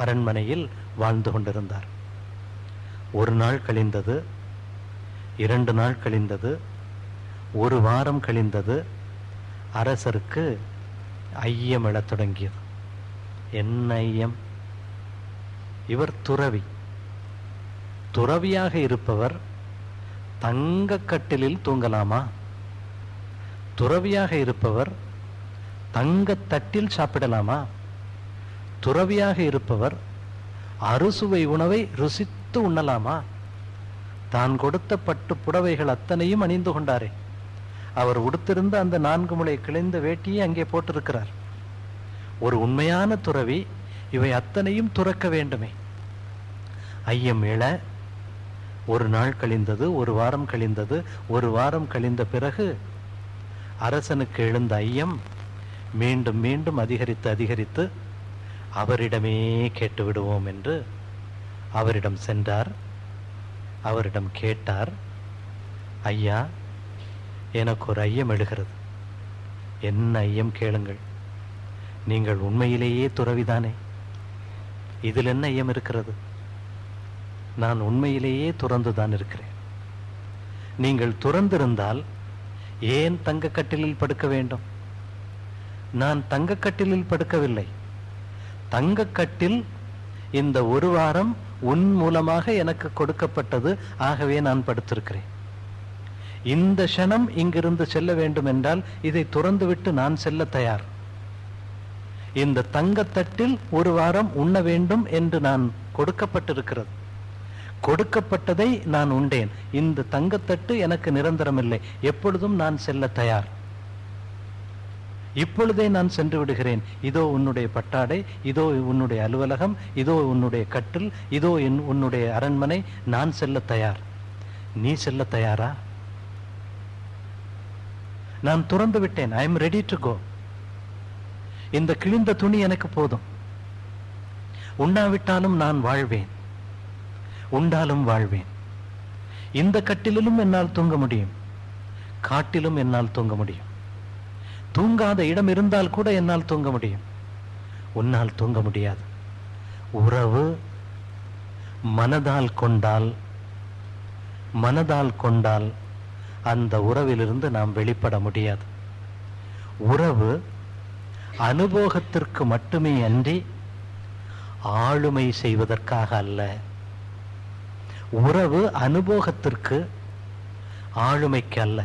அரண்மனையில் வாழ்ந்து கொண்டிருந்தார். 1 நாள் கழிந்தது, 2 நாள் கழிந்தது, 1 வாரம் கழிந்தது. அரசருக்கு ஐயம் எழத் தொடங்கியது. என்ன ஐயம்? இவர் துறவி. துறவியாக இருப்பவர் தங்க கட்டிலில் தூங்கலாமா? துறவியாக இருப்பவர் தங்க தட்டில் சாப்பிடலாமா? துறவியாக இருப்பவர் அறுசுவை உணவை ருசித்து உண்ணலாமா? தான் கொடுத்த பட்டு புடவைகள் அத்தனையும் அணிந்து கொண்டாரே, அவர் உடுத்திருந்த அந்த 4 முளை கிழிந்த வேட்டியை அங்கே போட்டிருக்கிறார். ஒரு உண்மையான துறவி இவை அத்தனையும் துறக்க வேண்டுமே. ஐயம் எழ ஒரு நாள் கழிந்தது, ஒரு வாரம் கழிந்தது. ஒரு வாரம் கழிந்த பிறகு அரசனுக்கு எழுந்த ஐயம் மீண்டும் மீண்டும் அதிகரித்து அதிகரித்து அவரிடமே கேட்டு விடுவோம் என்று அவரிடம் சென்றார். அவரிடம் கேட்டார், ஐயா, எனக்கு ஒரு ஐயம் எழுகிறது. என்ன ஐயம் கேளுங்கள். நீங்கள் உண்மையிலேயே துறவிதானே? இதில் என்ன ஐயம் இருக்கிறது? நான் உண்மையிலேயே துறந்துதான் இருக்கிறேன். நீங்கள் துறந்திருந்தால் ஏன் தங்கக்கட்டிலில் படுக்க வேண்டும்? நான் தங்கக்கட்டிலில் படுக்கவில்லை. தங்கக்கட்டில் இந்த ஒரு வாரம் உன் மூலமாக எனக்கு கொடுக்கப்பட்டது. ஆகவே நான் படுத்திருக்கிறேன். இந்த க்ஷணம் இங்கிருந்து செல்ல வேண்டும் என்றால் இதை துறந்துவிட்டு நான் செல்ல தயார். இந்த தங்கத்தட்டில் ஒரு வாரம் உண்ண வேண்டும் என்று நான் கொடுக்கப்பட்டிருக்கிறது. கொடுக்கப்பட்டதை நான் உண்டேன். இந்த தங்கத்தட்டு எனக்கு நிரந்தரமில்லை. எப்பொழுதும் நான் செல்ல தயார். இப்பொழுதே நான் சென்று விடுகிறேன். இதோ உன்னுடைய பட்டாடை, இதோ உன்னுடைய அலுவலகம், இதோ உன்னுடைய கட்டில், இதோ உன்னுடைய அரண்மனை. நான் செல்ல தயார். நீ செல்ல தயாரா? நான் துறந்து விட்டேன். I am ready to go. இந்த கிழிந்த துணி எனக்கு போதும். உண்ணாவிட்டாலும் நான் வாழ்வேன், உண்டாலும் வாழ்வேன். இந்த கட்டிலும் என்னால் தூங்க முடியும், காட்டிலும் என்னால் தூங்க முடியும். தூங்காத இடம் இருந்தால் கூட என்னால் தூங்க முடியும். உன்னால் தூங்க முடியாது. உறவு மனதால் கொண்டால், மனதால் கொண்டால் அந்த உறவிலிருந்து நாம் வெளிப்பட முடியாது. உறவு அனுபவத்திற்கு மட்டுமே அன்றி ஆளுமை செய்வதற்காக அல்ல. உறவு அனுபவத்திற்கு, ஆளுமைக்கு அல்ல.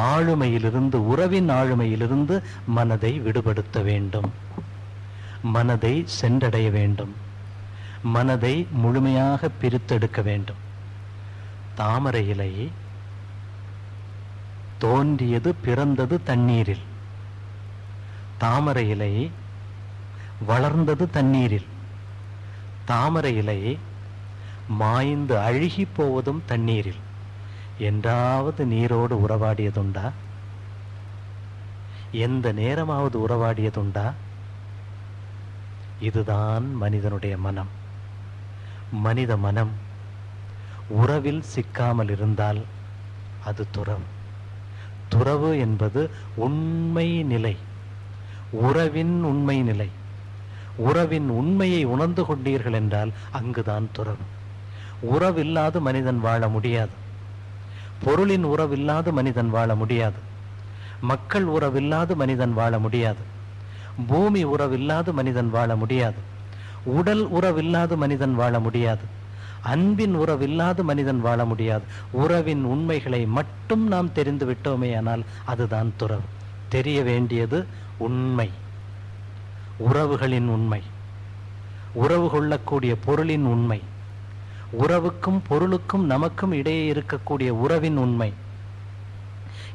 ஆளுமையிலிருந்து, உறவின் ஆளுமையிலிருந்து மனதை விடுபடுத்த வேண்டும். மனதை சென்றடைய வேண்டும். மனதை முழுமையாக பிரித்தெடுக்க வேண்டும். தாமரை இலை தோன்றியது, பிறந்தது தண்ணீரில். தாமரை இலை வளர்ந்தது தண்ணீரில். தாமரை இலை மாய்ந்து அழுகி போவதும் தண்ணீரில். என்றாவது நீரோடு உறவாடியதுண்டா? எந்த நேரமாவது உறவாடியதுண்டா? இதுதான் மனிதனுடைய மனம். மனித மனம் உறவில் சிக்காமல் இருந்தால் அது துறவு. துறவு என்பது உண்மை நிலை, உறவின் உண்மை நிலை. உறவின் உண்மையை உணர்ந்து கொண்டீர்கள் என்றால் அங்குதான் துறவு. உறவில்லாது மனிதன் வாழ முடியாது. பொருளின் உறவில்லாது மனிதன் வாழ முடியாது. மக்கள் உறவில்லாது மனிதன் வாழ முடியாது. பூமி உறவில்லாது மனிதன் வாழ முடியாது. உடல் உறவில்லாது மனிதன் வாழ முடியாது. அன்பின் உறவில்லாது மனிதன் வாழ முடியாது. உறவின் உண்மைகளை மட்டும் நாம் தெரிந்து விட்டோமே ஆனால் அதுதான் துறவு. தெரிய வேண்டியது உண்மை, உறவுகளின் உண்மை, உறவு கொள்ளக்கூடிய பொருளின் உண்மை, உறவுக்கும் பொருளுக்கும் நமக்கும் இடையே இருக்கக்கூடிய உறவின் உண்மை.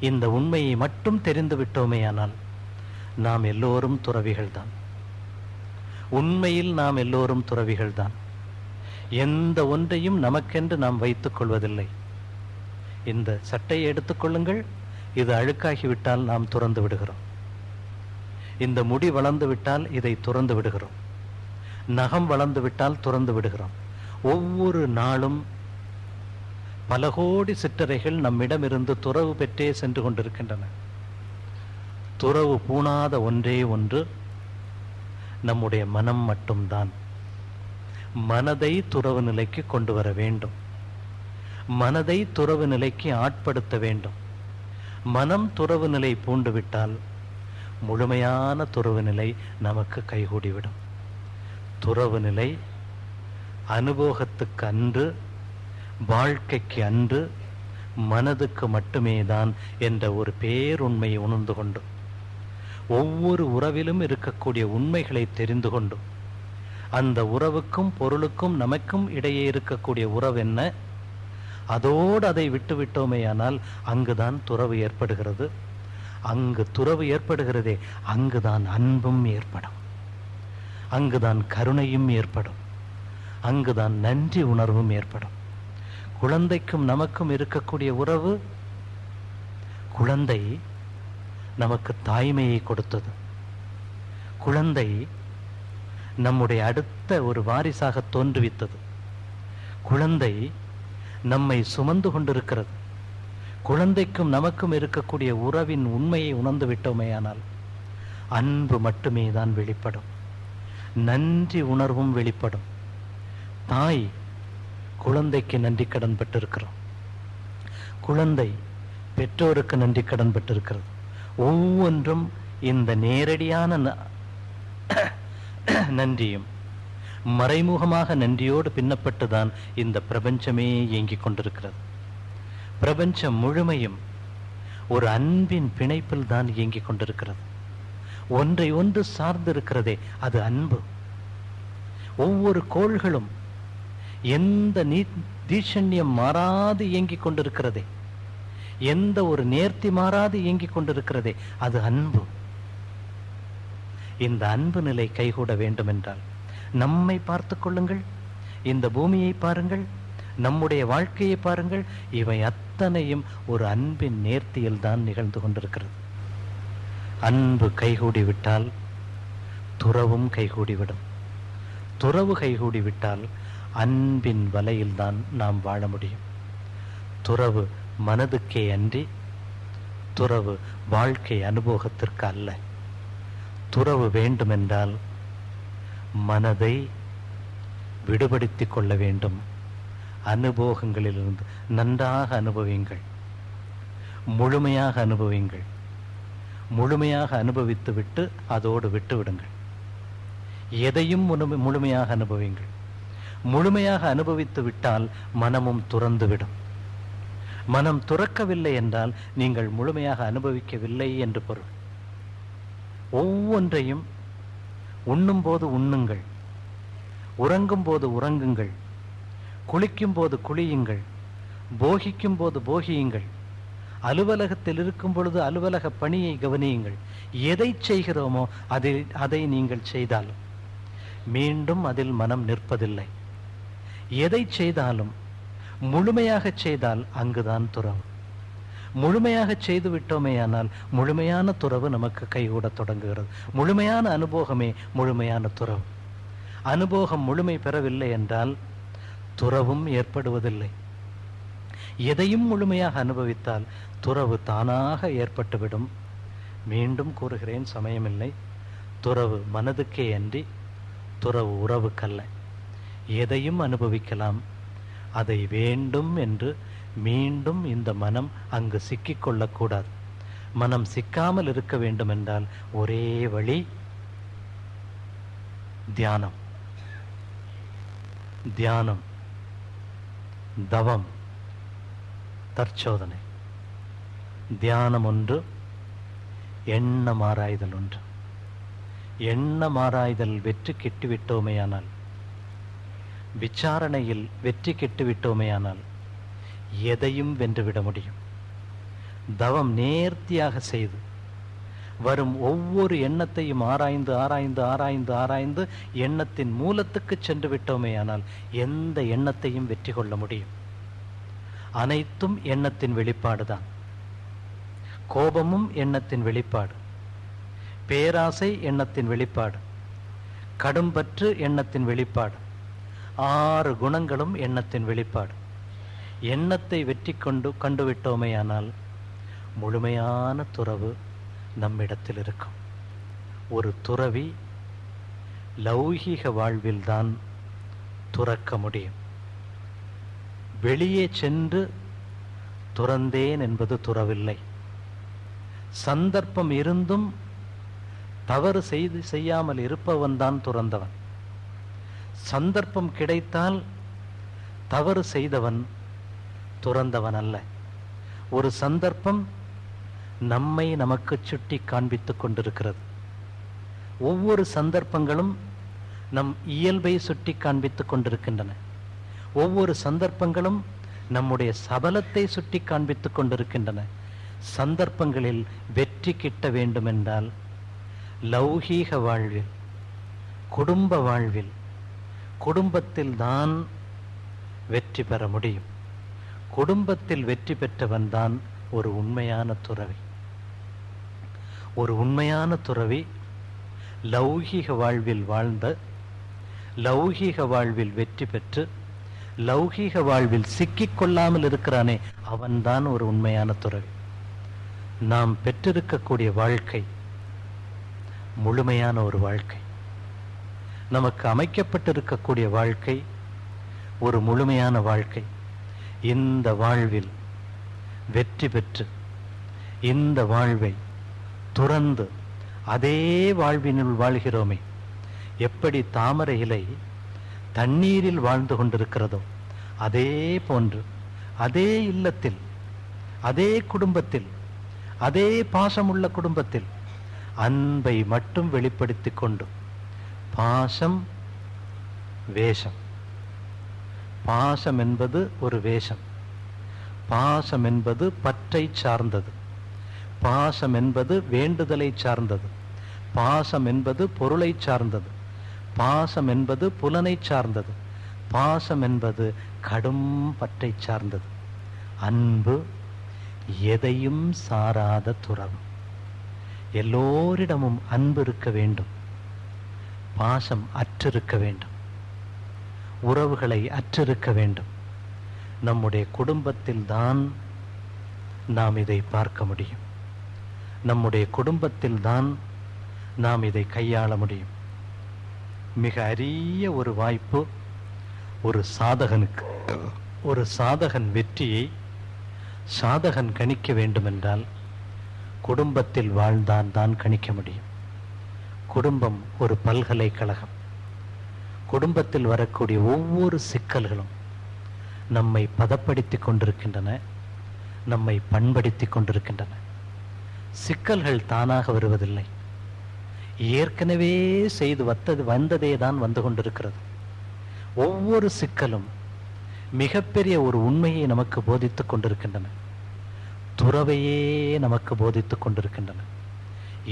இந்த உண்மையை மட்டும் தெரிந்து விட்டோமே ஆனால் நாம் எல்லோரும் துறவிகள்தான். உண்மையில் நாம் எல்லோரும் துறவிகள்தான். எந்த ஒன்றையும் நமக்கென்று நாம் வைத்துக் கொள்வதில்லை. இந்த சட்டையை எடுத்துக்கொள்ளுங்கள், இது அழுக்காகிவிட்டால் நாம் துறந்து விடுகிறோம். இந்த முடி வளர்ந்து விட்டால் இதை துறந்து விடுகிறோம். நகம் வளர்ந்து விட்டால் துறந்து விடுகிறோம். ஒவ்வொரு நாளும் பல கோடி சிற்றறைகள் நம்மிடமிருந்து துறவு பெற்றே சென்று கொண்டிருக்கின்றன. துறவு பூணாத ஒன்றே ஒன்று நம்முடைய மனம் மட்டும்தான். மனதை துறவு நிலைக்கு கொண்டு வர வேண்டும். மனதை துறவு நிலைக்கு ஆட்படுத்த வேண்டும். மனம் துறவு நிலை பூண்டுவிட்டால் முழுமையான துறவு நிலை நமக்கு கைகூடிவிடும். துறவு நிலை அனுபவத்துக்கு அன்று, வாழ்க்கைக்கு அன்று, மனதுக்கு மட்டுமே தான் என்ற ஒரு பேருண்மையை உணர்ந்து கொண்டு, ஒவ்வொரு உறவிலும் இருக்கக்கூடிய உண்மைகளை தெரிந்து கொண்டு, அந்த உறவுக்கும் பொருளுக்கும் நமக்கும் இடையே இருக்கக்கூடிய உறவு என்ன, அதோடு அதை விட்டு விட்டோமேயானால் அங்குதான் துறவு ஏற்படுகிறது. அங்கு துறவு ஏற்படுகிறதே, அங்குதான் அன்பும் ஏற்படும், அங்குதான் கருணையும் ஏற்படும், அங்குதான் நன்றி உணர்வும் ஏற்படும். குழந்தைக்கும் நமக்கும் இருக்கக்கூடிய உறவு, குழந்தை நமக்கு தாய்மையை கொடுத்தது. குழந்தை நம்முடைய அடுத்த ஒரு வாரிசாக தோன்றுவித்தது. குழந்தை நம்மை சுமந்து கொண்டிருக்கிறது. குழந்தைக்கும் நமக்கும் இருக்கக்கூடிய உறவின் உண்மையை உணர்ந்து விட்டோமேயானால் அன்பு மட்டுமே தான் வெளிப்படும், நன்றி உணர்வும் வெளிப்படும். தாய் குழந்தைக்கு நன்றி கடன் பட்டிருக்கிறோம், குழந்தை பெற்றோருக்கு நன்றி கடன் பட்டிருக்கிறது. ஒவ்வொன்றும் இந்த நேரடியான நன்றியும் மறைமுகமாக நன்றியோடு பின்னப்பட்டுதான் இந்த பிரபஞ்சமே இயங்கிக் கொண்டிருக்கிறது. பிரபஞ்சம் முழுமையும் ஒரு அன்பின் பிணைப்பில் தான் இயங்கிக் கொண்டிருக்கிறது. ஒன்றை ஒன்று சார்ந்திருக்கிறதே அது அன்பு. ஒவ்வொரு கோள்களும் எந்த தீட்சண்யம் மாறாது இயங்கிக் கொண்டிருக்கிறதே, எந்த ஒரு நேர்த்தி மாறாது இயங்கிக் கொண்டிருக்கிறதே அது அன்பு. இந்த அன்பு நிலை கைகூட வேண்டும் என்றால் நம்மை பார்த்து கொள்ளுங்கள், இந்த பூமியை பாருங்கள், நம்முடைய வாழ்க்கையை பாருங்கள். இவை அத்தனையும் ஒரு அன்பின் நேர்த்தியில் தான் நிகழ்ந்து கொண்டிருக்கிறது. அன்பு கைகூடிவிட்டால் துறவும் கைகூடிவிடும். துறவு கைகூடிவிட்டால் அன்பின் வலையில் தான் நாம் வாழ முடியும். துறவு மனதுக்கே அன்றி, துறவு வாழ்க்கை அனுபவத்திற்கு அல்ல. துறவு வேண்டுமென்றால் மனதை விடுபடுத்திக் கொள்ள வேண்டும். அனுபவங்களிலிருந்து நன்றாக அனுபவியுங்கள், முழுமையாக அனுபவியுங்கள். முழுமையாக அனுபவித்து விட்டு அதோடு விட்டு விடுங்கள். எதையும் முழுமையாக அனுபவியுங்கள். முழுமையாக அனுபவித்து விட்டால் மனமும் துறந்துவிடும். மனம் துறக்கவில்லை என்றால் நீங்கள் முழுமையாக அனுபவிக்கவில்லை என்று பொருள். ஒவ்வொன்றையும் உண்ணும் போது உண்ணுங்கள், உறங்கும் போது உறங்குங்கள், குளிக்கும் போது குளியுங்கள், போகிக்கும் போது போகியுங்கள், அலுவலகத்தில் இருக்கும் பொழுது அலுவலக பணியை கவனியுங்கள். எதை செய்கிறோமோ அதை நீங்கள் செய்தால் மீண்டும் அதில் மனம் நிற்பதில்லை. எதை செய்தாலும் முழுமையாக செய்தால் அங்குதான் துறவு. முழுமையாக செய்து விட்டோமேயானால் முழுமையான துறவு நமக்கு கைகூட தொடங்குகிறது. முழுமையான அனுபவமே முழுமையான துறவு. அனுபவம் முழுமை பெறவில்லை என்றால் துறவும் ஏற்படுவதில்லை. எதையும் முழுமையாக அனுபவித்தால் துறவு தானாக ஏற்பட்டுவிடும். மீண்டும் கூறுகிறேன், சமயமில்லை. துறவு மனதுக்கே அன்றி துறவு உறவுக்கல்ல. எதையும் அனுபவிக்கலாம். அதை வேண்டும் என்று மீண்டும் இந்த மனம் அங்கு சிக்கிக்கொள்ளக்கூடாது. மனம் சிக்காமல் இருக்க வேண்டும் என்றால் ஒரே வழி தியானம். தியானம், தவம், தற்சோதனை. தியானம் ஒன்று, எண்ணம் ஆராய்தல் ஒன்று. எண்ணம் ஆராய்தல் வெற்றி கெட்டுவிட்டோமேயானால், விசாரணையில் வெற்றி கெட்டுவிட்டோமேயானால் எதையும் வென்றுவிட முடியும். தவம் நேர்த்தியாக செய்து வரும் ஒவ்வொரு எண்ணத்தையும் ஆராய்ந்து ஆராய்ந்து ஆராய்ந்து ஆராய்ந்து எண்ணத்தின் மூலத்துக்கு சென்று விட்டோமேயானால் எந்த எண்ணத்தையும் வெற்றி கொள்ள முடியும். அனைத்தும் எண்ணத்தின் வெளிப்பாடுதான். கோபமும் எண்ணத்தின் வெளிப்பாடு, பேராசை எண்ணத்தின் வெளிப்பாடு, கடும்பற்று எண்ணத்தின் வெளிப்பாடு, 6 குணங்களும் எண்ணத்தின் வெளிப்பாடு. எண்ணத்தை வெற்றி கண்டுவிட்டோமேயானால் முழுமையான துறவு நம்மிடத்தில் இருக்கும். ஒரு துறவி லௌகீக வாழ்வில்தான் துறக்க முடியும். வெளியே சென்று துறந்தேன் என்பது துறவில்லை. சந்தர்ப்பம் இருந்தும் தவறு செய்யாமல் இருப்பவன் தான் துறந்தவன். சந்தர்ப்பம் கிடைத்தால் தவறு செய்தவன் துறந்தவன் அல்ல. ஒரு சந்தர்ப்பம் நம்மை நமக்கு சுட்டி காண்பித்துக் கொண்டிருக்கிறது. ஒவ்வொரு சந்தர்ப்பங்களும் நம் இயல்பை சுட்டி காண்பித்துக் கொண்டிருக்கின்றன. ஒவ்வொரு சந்தர்ப்பங்களும் நம்முடைய சபலத்தை சுட்டி காண்பித்துக் கொண்டிருக்கின்றன. சந்தர்ப்பங்களில் வெற்றி கிட்ட வேண்டுமென்றால் லௌகீக வாழ்வில், குடும்ப வாழ்வில், குடும்பத்தில் தான் வெற்றி பெற முடியும். குடும்பத்தில் வெற்றி பெற்றவன் தான் ஒரு உண்மையான துறவி. ஒரு உண்மையான துறவி லௌகீக வாழ்வில் வாழ்ந்த, லௌகீக வாழ்வில் வெற்றி பெற்று லௌகீக வாழ்வில் சிக்கிக் கொள்ளாமல் இருக்கிறானே, அவன்தான் ஒரு உண்மையான துறவி. நாம் பெற்றிருக்கக்கூடிய வாழ்க்கை முழுமையான ஒரு வாழ்க்கை. நமக்கு அமைக்கப்பட்டிருக்கக்கூடிய வாழ்க்கை ஒரு முழுமையான வாழ்க்கை. இந்த வாழ்வில் வெற்றி பெற்று இந்த வாழ்வை துறந்து அதே வாழ்வினுள் வாழ்கிறோமே, எப்படி தாமரை இலை தண்ணீரில் வாழ்ந்து கொண்டிருக்கிறதோ அதே போன்று அதே இல்லத்தில், அதே குடும்பத்தில், அதே பாசமுள்ள குடும்பத்தில் அன்பை மட்டும் வெளிப்படுத்திக் கொண்டு, பாசம் வேஷம், பாசம் என்பது ஒரு வேஷம், பாசம் என்பது பற்றை சார்ந்தது, பாசம் என்பது வேண்டுதலை சார்ந்தது, பாசம் என்பது பொருளை சார்ந்தது, பாசம் என்பது புலனை சார்ந்தது, பாசம் என்பது கடும் பற்றை சார்ந்தது. அன்பு எதையும் சாராத துறவு. எல்லோரிடமும் அன்பு இருக்க வேண்டும், பாசம் அற்றிருக்க வேண்டும், உறவுகளை அற்றிருக்க வேண்டும். நம்முடைய குடும்பத்தில் தான் நாம் இதை பார்க்க முடியும். நம்முடைய குடும்பத்தில் தான் நாம் இதை கையாள முடியும். மிக அரிய ஒரு வாய்ப்பு ஒரு சாதகனுக்கு. ஒரு சாதகன் வெற்றியை சாதகன் கணிக்க வேண்டுமென்றால் குடும்பத்தில் வாழ்ந்தான் தான் கணிக்க முடியும். குடும்பம் ஒரு பல்கலைக்கழகம். குடும்பத்தில் வரக்கூடிய ஒவ்வொரு சிக்கல்களும் நம்மை பதப்படுத்தி கொண்டிருக்கின்றன, நம்மை பண்படுத்தி கொண்டிருக்கின்றன. சிக்கல்கள் தானாக வருவதில்லை, ஏற்கனவே செய்து வந்ததே தான் வந்து கொண்டிருக்கிறது. ஒவ்வொரு சிக்கலும் மிகப்பெரிய ஒரு உண்மையை நமக்கு போதித்துக் கொண்டிருக்கின்றன, துறவையே நமக்கு போதித்துக் கொண்டிருக்கின்றன.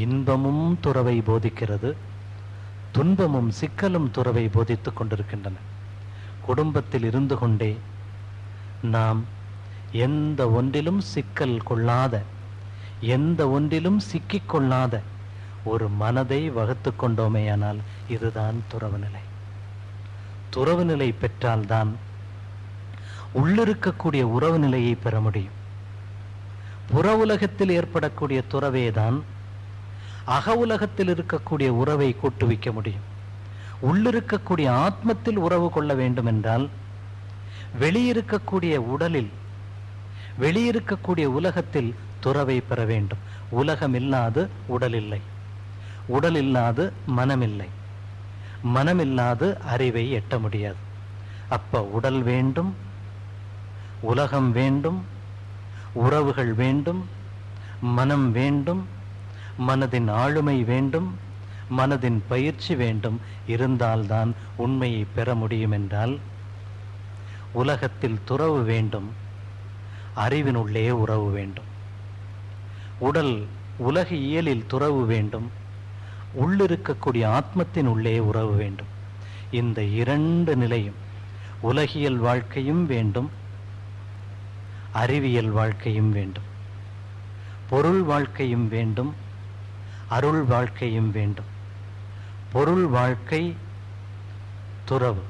இன்பமும் துறவை போதிக்கிறது, துன்பமும் சிக்கலும் துறவை போதித்துக் கொண்டிருக்கின்றன. குடும்பத்தில் இருந்து கொண்டே நாம் எந்த ஒன்றிலும் சிக்கல் கொள்ளாத, எந்த ஒன்றிலும் சிக்கிக் கொள்ளாத ஒரு மனதை வகுத்து கொண்டோமேயானால் இதுதான் துறவு நிலை. துறவு நிலை பெற்றால்தான் உள்ளிருக்கக்கூடிய உறவு நிலையை பெற முடியும். புற உலகத்தில் ஏற்படக்கூடிய துறவேதான் அக உலகத்தில் இருக்கக்கூடிய உறவை கூட்டுவிக்க முடியும். உள்ளிருக்கக்கூடிய ஆத்மத்தில் உறவு கொள்ள வேண்டும் என்றால் வெளியிருக்கக்கூடிய உடலில், வெளியிருக்கக்கூடிய உலகத்தில் துறவை பெற வேண்டும். உலகம் இல்லாது உடல் இல்லை, உடல் இல்லாது மனமில்லை, மனமில்லாது அறிவை எட்ட முடியாது. அப்ப உடல் வேண்டும், உலகம் வேண்டும், உறவுகள் வேண்டும், மனம் வேண்டும், மனதின் ஆளுமை வேண்டும், மனதின் பயிற்சி வேண்டும். இருந்தால்தான் உண்மையை பெற முடியும். என்றால் உலகத்தில் துறவு வேண்டும், அறிவினுள்ளே உறவு வேண்டும். உடல் உலக இயலில் துறவு வேண்டும், உள்ளிருக்கக்கூடிய ஆத்மத்தின் உள்ளே உறவு வேண்டும். இந்த இரண்டு நிலையும், உலகியல் வாழ்க்கையும் வேண்டும், அறிவியல் வாழ்க்கையும் வேண்டும், பொருள் வாழ்க்கையும் வேண்டும், அருள் வாழ்க்கையும் வேண்டும். பொருள் வாழ்க்கை துறவு,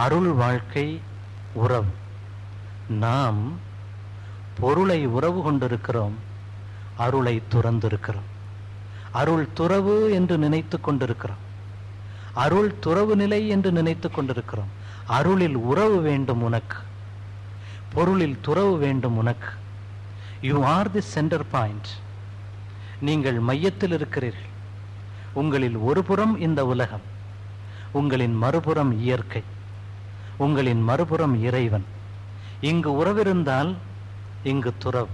அருள் வாழ்க்கை உறவு. நாம் பொருளை உறவு கொண்டிருக்கிறோம், அருளை துறந்திருக்கிறோம். அருள் துறவு என்று நினைத்து கொண்டிருக்கிறோம், அருள் துறவு நிலை என்று நினைத்து கொண்டிருக்கிறோம். அருளில் உறவு வேண்டும் உனக்கு, பொருளில் துறவு வேண்டும் உனக்கு. You are the centre point. நீங்கள் மையத்தில் இருக்கிறீர்கள். உங்களில் ஒரு புறம் இந்த உலகம், உங்களின் மறுபுறம் இயற்கை, உங்களின் மறுபுறம் இறைவன். இங்கு உறவிருந்தால் இங்கு துறவு,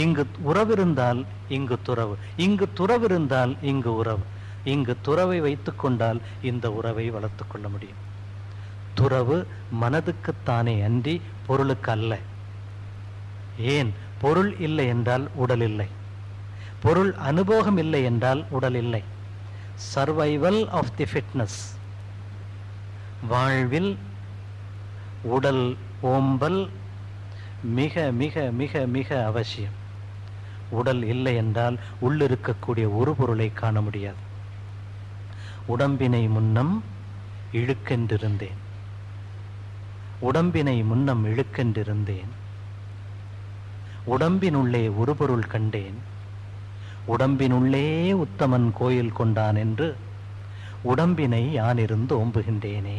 இங்கு உறவிருந்தால் இங்கு துறவு, இங்கு துறவிருந்தால் இங்கு உறவு. இங்கு துறவை வைத்துக் கொண்டால் இந்த உறவை வளர்த்துக் கொள்ள முடியும். துறவு மனதுக்குத்தானே அன்றி பொருளுக்கு அல்ல. ஏன்? பொருள் இல்லை என்றால் உடல் இல்லை, பொருள் அனுபவம் இல்லை என்றால் உடல் இல்லை. சர்வைவல் ஆஃப் தி ஃபிட்னஸ், வாழ்வில் உடல் ஓம்பல் மிக மிக மிக மிக அவசியம். உடல் இல்லை என்றால் உள்ளிருக்கக்கூடிய ஒரு பொருளை காண முடியாது. உடம்பினை முன்னம் இழுக்கென்றிருந்தேன், உடம்பினை முன்னம் இழுக்கென்றிருந்தேன், உடம்பினுள்ளே ஒரு பொருள் கண்டேன், உடம்பினுள்ளே உத்தமன் கோயில் கொண்டான் என்று உடம்பினை யானிருந்து ஓம்புகின்றேனே.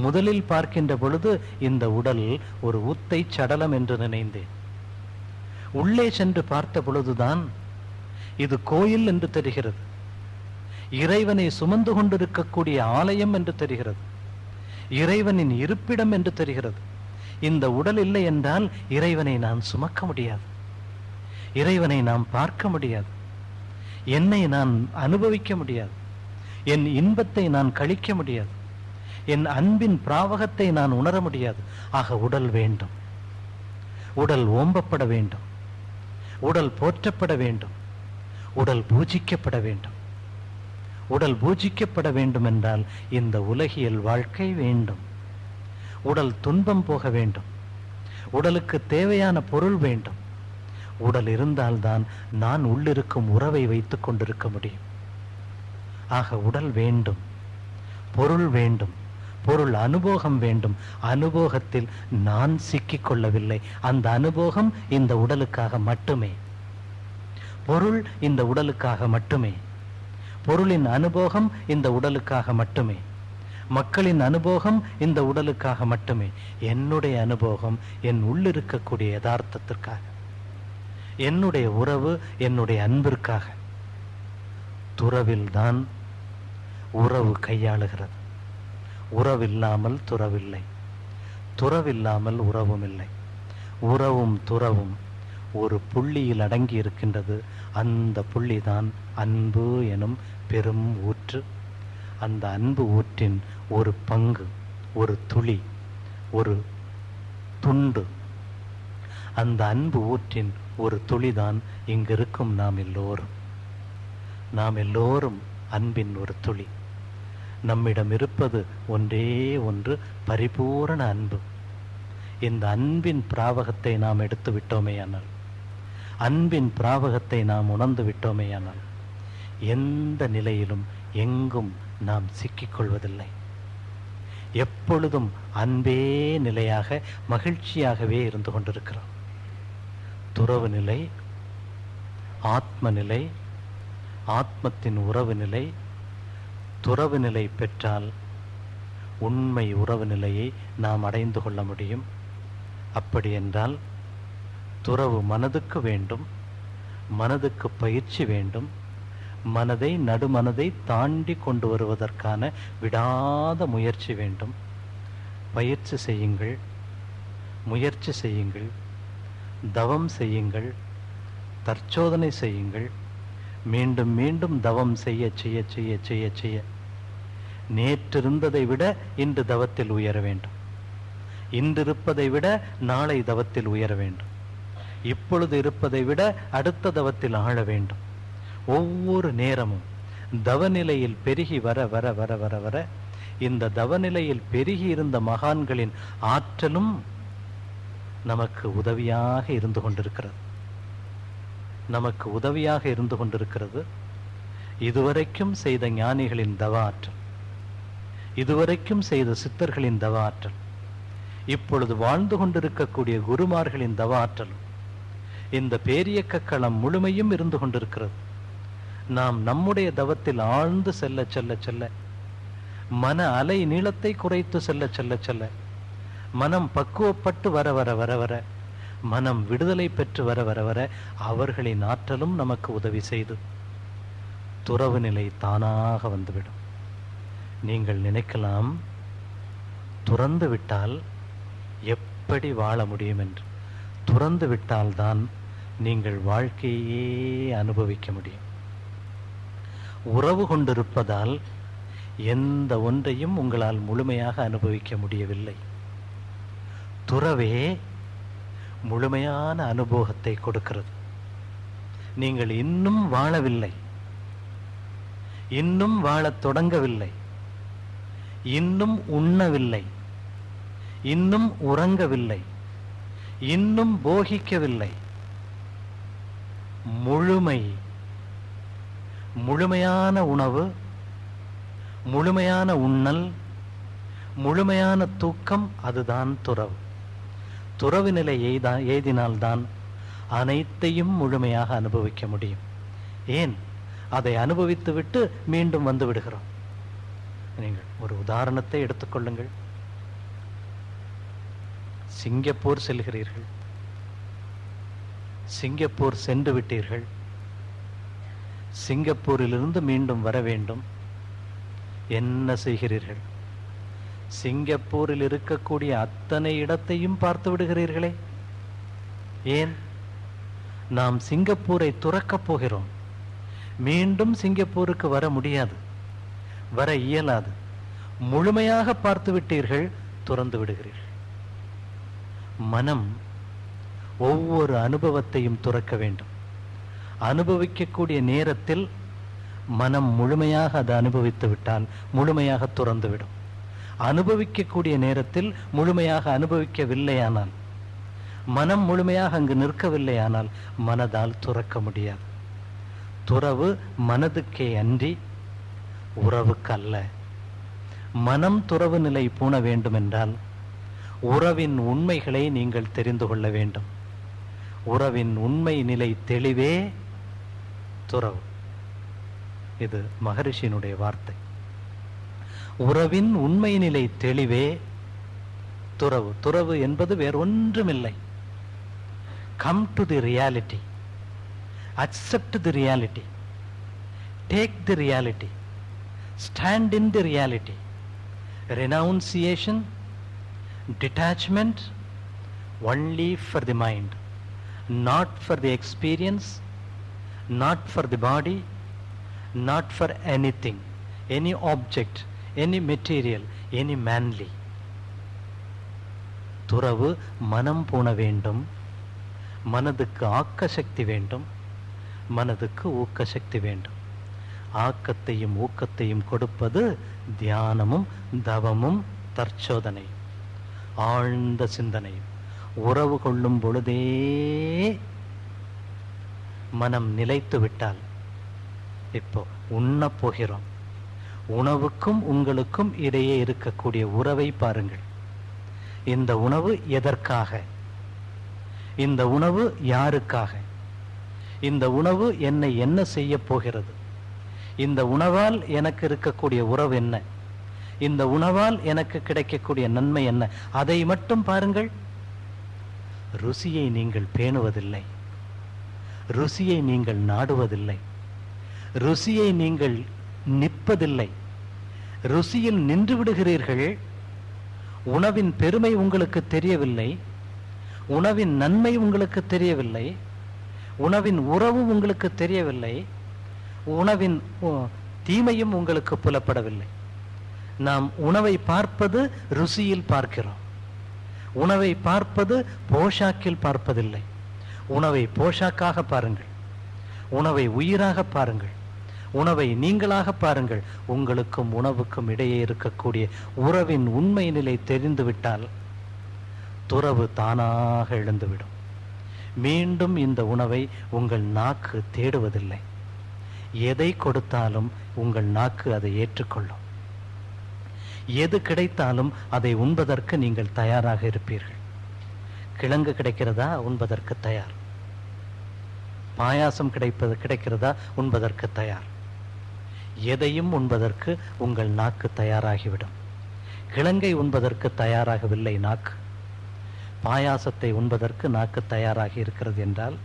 முதலில் பார்க்கின்ற பொழுது இந்த உடல் ஒரு உத்தை சடலம் என்று நினைந்தேன். உள்ளே சென்று பார்த்த பொழுதுதான் இது கோயில் என்று தெரிகிறது, இறைவனை சுமந்து கொண்டிருக்கக்கூடிய ஆலயம் என்று தெரிகிறது, இறைவனின் இருப்பிடம் என்று தெரிகிறது. இந்த உடல் இல்லை என்றால் இறைவனை நான் சுமக்க முடியாது, இறைவனை நாம் பார்க்க முடியாது, என்னை நான் அனுபவிக்க முடியாது, என் இன்பத்தை நான் கழிக்க முடியாது, என் அன்பின் பிராவகத்தை நான் உணர முடியாது. ஆக உடல் வேண்டும், உடல் ஓம்பப்பட வேண்டும், உடல் போற்றப்பட வேண்டும், உடல் பூஜிக்கப்பட வேண்டும். உடல் பூஜிக்கப்பட வேண்டும் என்றால் இந்த உலகியல் வாழ்க்கை வேண்டும். உடல் துன்பம் போக வேண்டும், உடலுக்கு தேவையான பொருள் வேண்டும். உடல் இருந்தால்தான் நான் உள்ளிருக்கும் உறவை வைத்துக் கொண்டிருக்க முடியும். ஆக உடல் வேண்டும், பொருள் வேண்டும், பொருள் அனுபவம் வேண்டும். அனுபவத்தில் நான் சிக்கிக் கொள்ளவில்லை, அந்த அனுபவம் இந்த உடலுக்காக மட்டுமே, பொருள் இந்த உடலுக்காக மட்டுமே, பொருளின் அனுபவம் இந்த உடலுக்காக மட்டுமே, மக்களின் அனுபவம் இந்த உடலுக்காக மட்டுமே. என்னுடைய அனுபவம் என் உள்ளிருக்கக்கூடிய யதார்த்தத்திற்காக, என்னுடைய உறவு என்னுடைய அன்பிற்காக. துறவில்தான் உறவு கையாளுகிறது. உறவில்லாமல் துறவில்லை, துறவில்லாமல் உறவும் இல்லை. உறவும் துறவும் ஒரு புள்ளியில் அடங்கி இருக்கின்றது. அந்த புள்ளிதான் அன்பு எனும் பெரும் ஊற்று. அந்த அன்பு ஊற்றின் ஒரு பங்கு, ஒரு துளி, ஒரு துண்டு, அந்த அன்பு ஊற்றின் ஒரு துளிதான் இங்கிருக்கும் நாம் எல்லோரும். நாம் எல்லோரும் அன்பின் ஒரு துளி. நம்மிடம் இருப்பது ஒன்றே ஒன்று, பரிபூரண அன்பு. இந்த அன்பின் பிராவகத்தை நாம் எடுத்து விட்டோமேயானால், அன்பின் பிராவகத்தை நாம் உணர்ந்து விட்டோமேயானால், எந்த நிலையிலும் எங்கும் நாம் சிக்கிக்கொள்வதில்லை. எப்பொழுதும் அன்பே நிலையாக மகிழ்ச்சியாகவே இருந்து கொண்டிருக்கிறோம். துறவு நிலை, ஆத்ம நிலை, ஆத்மத்தின் உறவு நிலை. துறவு நிலை பெற்றால் உண்மை உறவு நிலையை நாம் அடைந்து கொள்ள முடியும். அப்படி என்றால் துறவு மனதுக்கு வேண்டும், மனதுக்கு பயிற்சி வேண்டும். மனதை, நடுமனதை தாண்டி கொண்டு வருவதற்கான விடாத முயற்சி வேண்டும். பயிற்சி செய்யுங்கள், முயற்சி செய்யுங்கள், தவம் செய்யுங்கள், தற்சோதனை செய்யுங்கள். மீண்டும் மீண்டும் தவம் செய்ய செய்ய செய்ய செய்ய செய்ய நேற்றிருந்ததை விட இன்று தவத்தில் உயர வேண்டும், இன்றிருப்பதை விட நாளை தவத்தில் உயர வேண்டும், இப்பொழுது இருப்பதை விட அடுத்த தவத்தில் ஆழ வேண்டும். ஒவ்வொரு நேரமும் தவநிலையில் பெருகி வர வர வர வர வர இந்த தவநிலையில் பெருகி இருந்த மகான்களின் ஆற்றலும் நமக்கு உதவியாக இருந்து கொண்டிருக்கிறது, நமக்கு உதவியாக இருந்து கொண்டிருக்கிறது. இதுவரைக்கும் செய்த ஞானிகளின் தவ ஆற்றல், இதுவரைக்கும் செய்த சித்தர்களின் தவ ஆற்றல், இப்பொழுது வாழ்ந்து கொண்டிருக்கக்கூடிய குருமார்களின் தவ ஆற்றலும் இந்த பேரியக்க களம் முழுமையும் இருந்து கொண்டிருக்கிறது. நாம் நம்முடைய தவத்தில் ஆழ்ந்து செல்ல செல்ல செல்ல, மன அலை நீளத்தை குறைத்து செல்ல செல்ல செல்ல, மனம் பக்குவப்பட்டு வர வர வர வர, மனம் விடுதலை பெற்று வர வர வர அவர்களின் ஆற்றலும் நமக்கு உதவி செய்து துறவு நிலை தானாக வந்துவிடும். நீங்கள் நினைக்கலாம், துறந்து விட்டால் எப்படி வாழ முடியும் என்று. துறந்து விட்டால்தான் நீங்கள் வாழ்க்கையே அனுபவிக்க முடியும். உறவு கொண்டிருப்பதால் எந்த ஒன்றையும் உங்களால் முழுமையாக அனுபவிக்க முடியவில்லை. துறவே முழுமையான அனுபவத்தை கொடுக்கிறது. நீங்கள் இன்னும் வாழவில்லை, இன்னும் வாழத் தொடங்கவில்லை, இன்னும் உண்ணவில்லை, இன்னும் உறங்கவில்லை, இன்னும் போகிக்கவில்லை. முழுமையான உணவு, முழுமையான உண்ணல், முழுமையான தூக்கம், அதுதான் துறவு. துறவு நிலை எய்தினால்தான் அனைத்தையும் முழுமையாக அனுபவிக்க முடியும். ஏன்? அதை அனுபவித்துவிட்டு மீண்டும் வந்து விடுகிறோம். நீங்கள் ஒரு உதாரணத்தை எடுத்துக்கொள்ளுங்கள். சிங்கப்பூர் செல்கிறீர்கள், சிங்கப்பூர் சென்று விட்டீர்கள், சிங்கப்பூரிலிருந்து மீண்டும் வர வேண்டும். என்ன செய்கிறீர்கள்? சிங்கப்பூரில் இருக்கக்கூடிய அத்தனை இடத்தையும் பார்த்து விடுகிறீர்களே. ஏன்? நாம் சிங்கப்பூரை துறக்கப் போகிறோம். மீண்டும் சிங்கப்பூருக்கு வர முடியாது, வர இயலாது. முழுமையாக பார்த்து விட்டீர்கள், துறந்து விடுகிறீர்கள். மனம் ஒவ்வொரு அனுபவத்தையும் துறக்க வேண்டும். அனுபவிக்கக்கூடிய நேரத்தில் மனம் முழுமையாக அதை அனுபவித்து விட்டால் முழுமையாக துறந்துவிடும். அனுபவிக்கக்கூடிய நேரத்தில் முழுமையாக அனுபவிக்கவில்லையானால், மனம் முழுமையாக அங்கு நிற்கவில்லையானால் மனதால் துறக்க முடியாது. துறவு மனதுக்கே அன்றி உறவுக்கல்ல. மனம் துறவு நிலை பூண வேண்டும் என்றால் உறவின் உண்மைகளை நீங்கள் தெரிந்து கொள்ள வேண்டும். உறவின் உண்மை நிலை தெளிவே துறவு. இது மகரிஷியினுடைய வார்த்தை. உறவின் உண்மை நிலை தெளிவே துறவு. துறவு என்பது வேறொன்றுமில்லை. Come to the reality, accept the reality, take the reality, stand in the reality. Renunciation, detachment only for the mind, not for the experience, not for the body, not for anything, any object, any material, any manly. துறவு மனம் பூண வேண்டும். மனதுக்கு ஆக்க சக்தி வேண்டும், மனதுக்கு ஊக்க சக்தி வேண்டும். ஆக்கத்தையும் ஊக்கத்தையும் கொடுப்பது தியானமும் தவமும் தற்சோதனையும் ஆழ்ந்த சிந்தனையும். உறவு கொள்ளும் பொழுதே மனம் நிலைத்து விட்டால், இப்போ உண்ணப் போகிறோம். உணவுக்கும் உங்களுக்கும் இடையே இருக்கக்கூடிய உறவை பாருங்கள். இந்த உணவு எதற்காக? இந்த உணவு யாருக்காக? இந்த உணவு என்னை என்ன செய்ய போகிறது? இந்த உணவால் எனக்கு இருக்கக்கூடிய உறவு என்ன? இந்த உணவால் எனக்கு கிடைக்கக்கூடிய நன்மை என்ன? அதை மட்டும் பாருங்கள். ருசியை நீங்கள் பேணுவதில்லை, ருசியை நீங்கள் நாடுவதில்லை, ருசியை நீங்கள் நிற்பதில்லை. ருசியில் நின்று விடுகிறீர்கள். உணவின் பெருமை உங்களுக்கு தெரியவில்லை, உணவின் நன்மை உங்களுக்கு தெரியவில்லை, உணவின் உறவு உங்களுக்கு தெரியவில்லை, உணவின் தீமையும் உங்களுக்கு புலப்படவில்லை. நாம் உணவை பார்ப்பது ருசியில் பார்க்கிறோம். உணவை பார்ப்பது போஷாக்கில் பார்ப்பதில்லை. உணவை போஷாக்காக பாருங்கள், உணவை உயிராக பாருங்கள், உணவை நீங்களாக பாருங்கள். உங்களுக்கும் உணவுக்கும் இடையே இருக்கக்கூடிய உறவின் உண்மை நிலை தெரிந்துவிட்டால் துறவு தானாக எழுந்துவிடும். மீண்டும் இந்த உணவை உங்கள் நாக்கு தேடுவதில்லை. எதை கொடுத்தாலும் உங்கள் நாக்கு அதை ஏற்றுக்கொள்ளும். எது கிடைத்தாலும் அதை உண்பதற்கு நீங்கள் தயாராக இருப்பீர்கள். கிழங்கு கிடைக்கிறதா? உண்பதற்கு தயார். பாயாசம் கிடைக்கிறதா? உண்பதற்கு தயார். எதையும் உண்பதற்கு உங்கள் நாக்கு தயாராகிவிடும். கிழங்கை உண்பதற்கு தயாராகவில்லை நாக்கு. பாயாசத்தை உண்பதற்கு நாக்கு தயாராகி இருக்கிறது என்றால்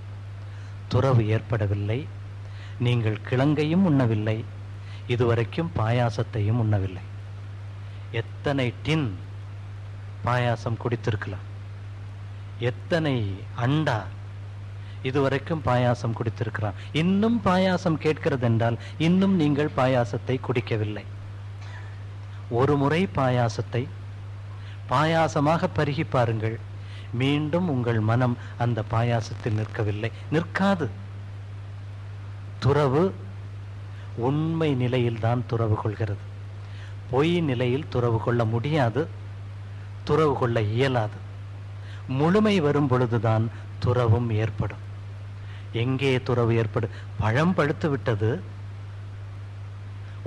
துறவு ஏற்படவில்லை. நீங்கள் கிழங்கையும் உண்ணவில்லை, இதுவரைக்கும் பாயாசத்தையும் உண்ணவில்லை. எத்தனை டின் பாயாசம் குடித்திருக்கலாம், எத்தனை அண்டா இதுவரைக்கும் பாயாசம் குடித்திருக்கிறான். இன்னும் பாயாசம் கேட்கிறது என்றால் இன்னும் நீங்கள் பாயாசத்தை குடிக்கவில்லை. ஒரு முறை பாயாசத்தை பாயாசமாக பருகி பாருங்கள், மீண்டும் உங்கள் மனம் அந்த பாயாசத்தில் நிற்கவில்லை, நிற்காது. துறவு உண்மை நிலையில்தான் துறவு கொள்கிறது. பொய் நிலையில் துறவு கொள்ள முடியாது, துறவு கொள்ள இயலாது. முழுமை வரும் பொழுதுதான் துறவும் ஏற்படும். எங்கே துறவு ஏற்படும்? பழம் பழுத்து விட்டது,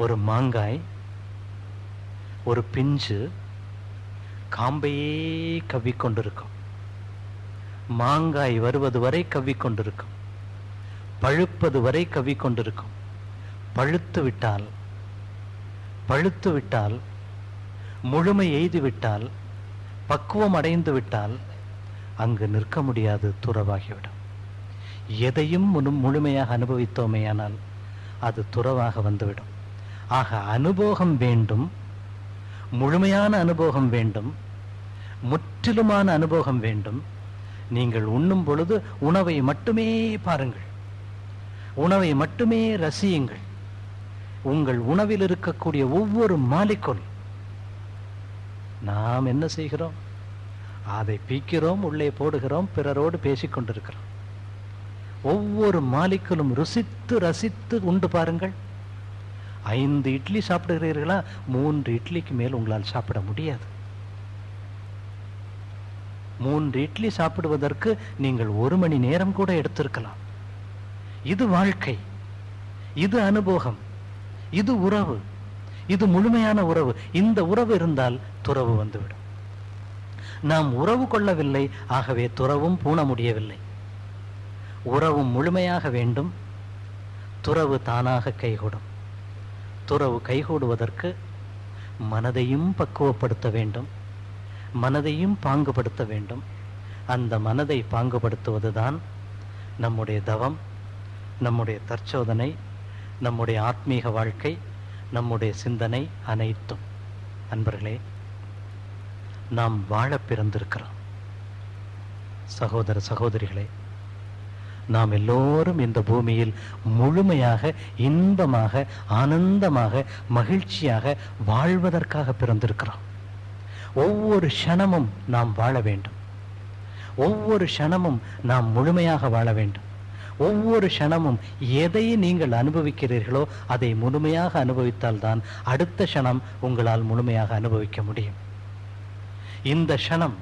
ஒரு மாங்காய், ஒரு பிஞ்சு காம்பையே கவ்விக்கொண்டிருக்கும். மாங்காய் வருவது வரை கவ்விக்கொண்டிருக்கும், பழுப்பது வரை கவ்விக்கொண்டிருக்கும். பழுத்து விட்டால் முழுமை எய்து விட்டால், பக்குவம் அடைந்து விட்டால் அங்கு நிற்க முடியாது, துறவாகிவிடும். எதையும் முழுமையாக அனுபவித்தோமேயானால் அது துறவாக வந்துவிடும். ஆக அனுபவம் வேண்டும், முழுமையான அனுபவம் வேண்டும், முற்றிலுமான அனுபவம் வேண்டும். நீங்கள் உண்ணும் பொழுது உணவை மட்டுமே பாருங்கள், உணவை மட்டுமே ரசியுங்கள். உங்கள் உணவில் இருக்கக்கூடிய ஒவ்வொரு மாலிக்குள் நாம் என்ன செய்கிறோம்? அதை பீக்கிறோம், உள்ளே போடுகிறோம், பிறரோடு பேசிக்கொண்டிருக்கிறோம். ஒவ்வொரு மாலிக்குள்ளும் ருசித்து ரசித்து உண்டு பாருங்கள். 5 இட்லி சாப்பிடுகிறீர்களா? 3 இட்லிக்கு மேல் உங்களால் சாப்பிட முடியாது. 3 இட்லி சாப்பிடுவதற்கு நீங்கள் 1 மணி நேரம் கூட எடுத்திருக்கலாம். இது வாழ்க்கை, இது அனுபவம், இது உறவு, இது முழுமையான உறவு. இந்த உறவு இருந்தால் துறவு வந்துவிடும். நாம் உறவு கொள்ளவில்லை, ஆகவே துறவும் பூண முடியவில்லை. உறவும் முழுமையாக வேண்டும், துறவு தானாக கைகூடும். துறவு கைகூடுவதற்கு மனதையும் பக்குவப்படுத்த வேண்டும், மனதையும் பாங்குபடுத்த வேண்டும். அந்த மனதை பாங்குபடுத்துவதுதான் நம்முடைய தவம், நம்முடைய தற்சோதனை, நம்முடைய ஆத்மீக வாழ்க்கை, நம்முடைய சிந்தனை அனைத்தும். அன்பர்களே, நாம் வாழ பிறந்திருக்கிறோம். சகோதர சகோதரிகளே, நாம் எல்லோரும் இந்த பூமியில் முழுமையாக இன்பமாக ஆனந்தமாக மகிழ்ச்சியாக வாழ்வதற்காக பிறந்திருக்கிறோம். ஒவ்வொரு க்ஷணமும் நாம் வாழ வேண்டும், ஒவ்வொரு க்ஷணமும் நாம் முழுமையாக வாழ வேண்டும். ஒவ்வொரு க்ஷணமும் எதை நீங்கள் அனுபவிக்கிறீர்களோ அதை முழுமையாக அனுபவித்தால்தான் அடுத்த க்ஷணம் உங்களால் முழுமையாக அனுபவிக்க முடியும். இந்த க்ஷணம்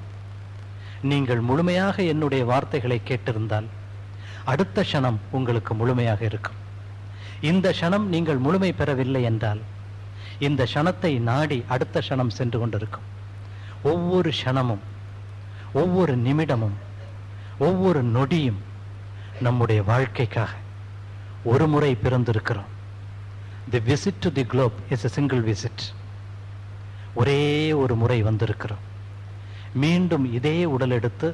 நீங்கள் முழுமையாக என்னுடைய வார்த்தைகளை கேட்டிருந்தால் அடுத்த க்ஷணம் உங்களுக்கு முழுமையாக இருக்கும். இந்த க்ஷணம் நீங்கள் முழுமை பெறவில்லை என்றால் இந்த க்ஷணத்தை நாடி அடுத்த க்ஷணம் சென்று கொண்டிருக்கும். ஒவ்வொரு க்ஷணமும், ஒவ்வொரு நிமிடமும், ஒவ்வொரு நொடியும் நம்முடைய வாழ்க்கைக்காக ஒரு முறை பிறந்திருக்கிறோம். The visit to the globe is a single visit. ஒரே ஒரு முறை வந்திருக்கிறோம். மீண்டும் இதே உடல் எடுத்து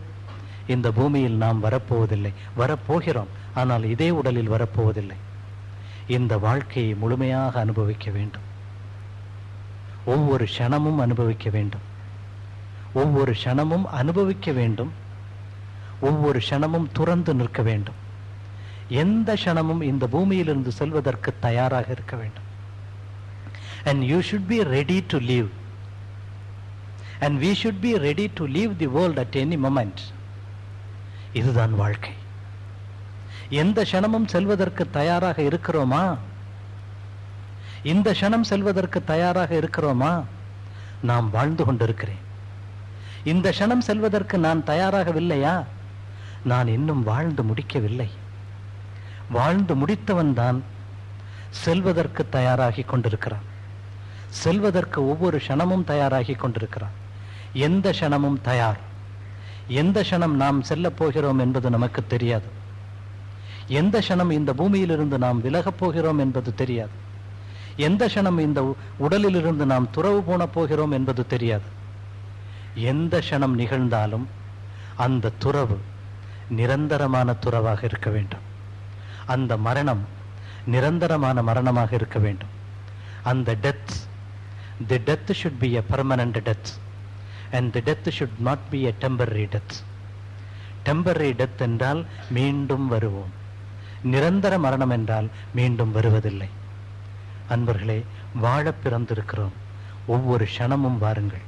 இந்த பூமியில் நாம் வரப்போவதில்லை. வரப்போகிறோம், ஆனால் இதே உடலில் வரப்போவதில்லை. இந்த வாழ்க்கையை முழுமையாக அனுபவிக்க வேண்டும். ஒவ்வொரு க்ஷணமும் அனுபவிக்க வேண்டும், ஒவ்வொரு க்ஷணமும் அனுபவிக்க வேண்டும், ஒவ்வொரு க்ஷணமும் துறந்து நிற்க வேண்டும். எந்த க்ஷணமும் இந்த பூமியிலிருந்து செல்வதற்கு தயாராக இருக்க வேண்டும். And you should be ready to leave. And we should be ready to leave the world at any moment. இதுதான் வாழ்க்கை. எந்த க்ஷணமும் செல்வதற்கு தயாராக இருக்கிறோமா? இந்த க்ஷணம் செல்வதற்கு தயாராக இருக்கிறோமா? நாம் வாழ்ந்து கொண்டிருக்கிறேன். இந்த க்ஷணம் செல்வதற்கு நான் தயாராகவில்லையா? நான் இன்னும் வாழ்ந்து முடிக்கவில்லை. வாழ்ந்து முடித்தவன் தான் செல்வதற்கு தயாராகி கொண்டிருக்கிறான். செல்வதற்கு ஒவ்வொரு க்ஷணமும் தயாராகி கொண்டிருக்கிறான். எந்த க்ஷணமும் தயார். எந்த க்ஷணம் நாம் செல்ல போகிறோம் என்பது நமக்கு தெரியாது. எந்த க்ஷணம் இந்த பூமியிலிருந்து நாம் விலகப் போகிறோம் என்பது தெரியாது. எந்த க்ஷணம் இந்த உடலிலிருந்து நாம் துறவு போன போகிறோம் என்பது தெரியாது. எந்த க்ஷணம் நிகழ்ந்தாலும் அந்த துறவு நிரந்தரமான துறவாக இருக்க வேண்டும். அந்த மரணம் நிரந்தரமான மரணமாக இருக்க வேண்டும். அந்த death, the death should be a permanent death and the death should not be a temporary death. Temporary death என்றால் மீண்டும் வருவோம், நிரந்தர மரணம் என்றால் மீண்டும் வருவதில்லை. அன்பர்களே, வாழ பிறந்திருக்கிறோம். ஒவ்வொரு க்ஷணமும் வாருங்கள்.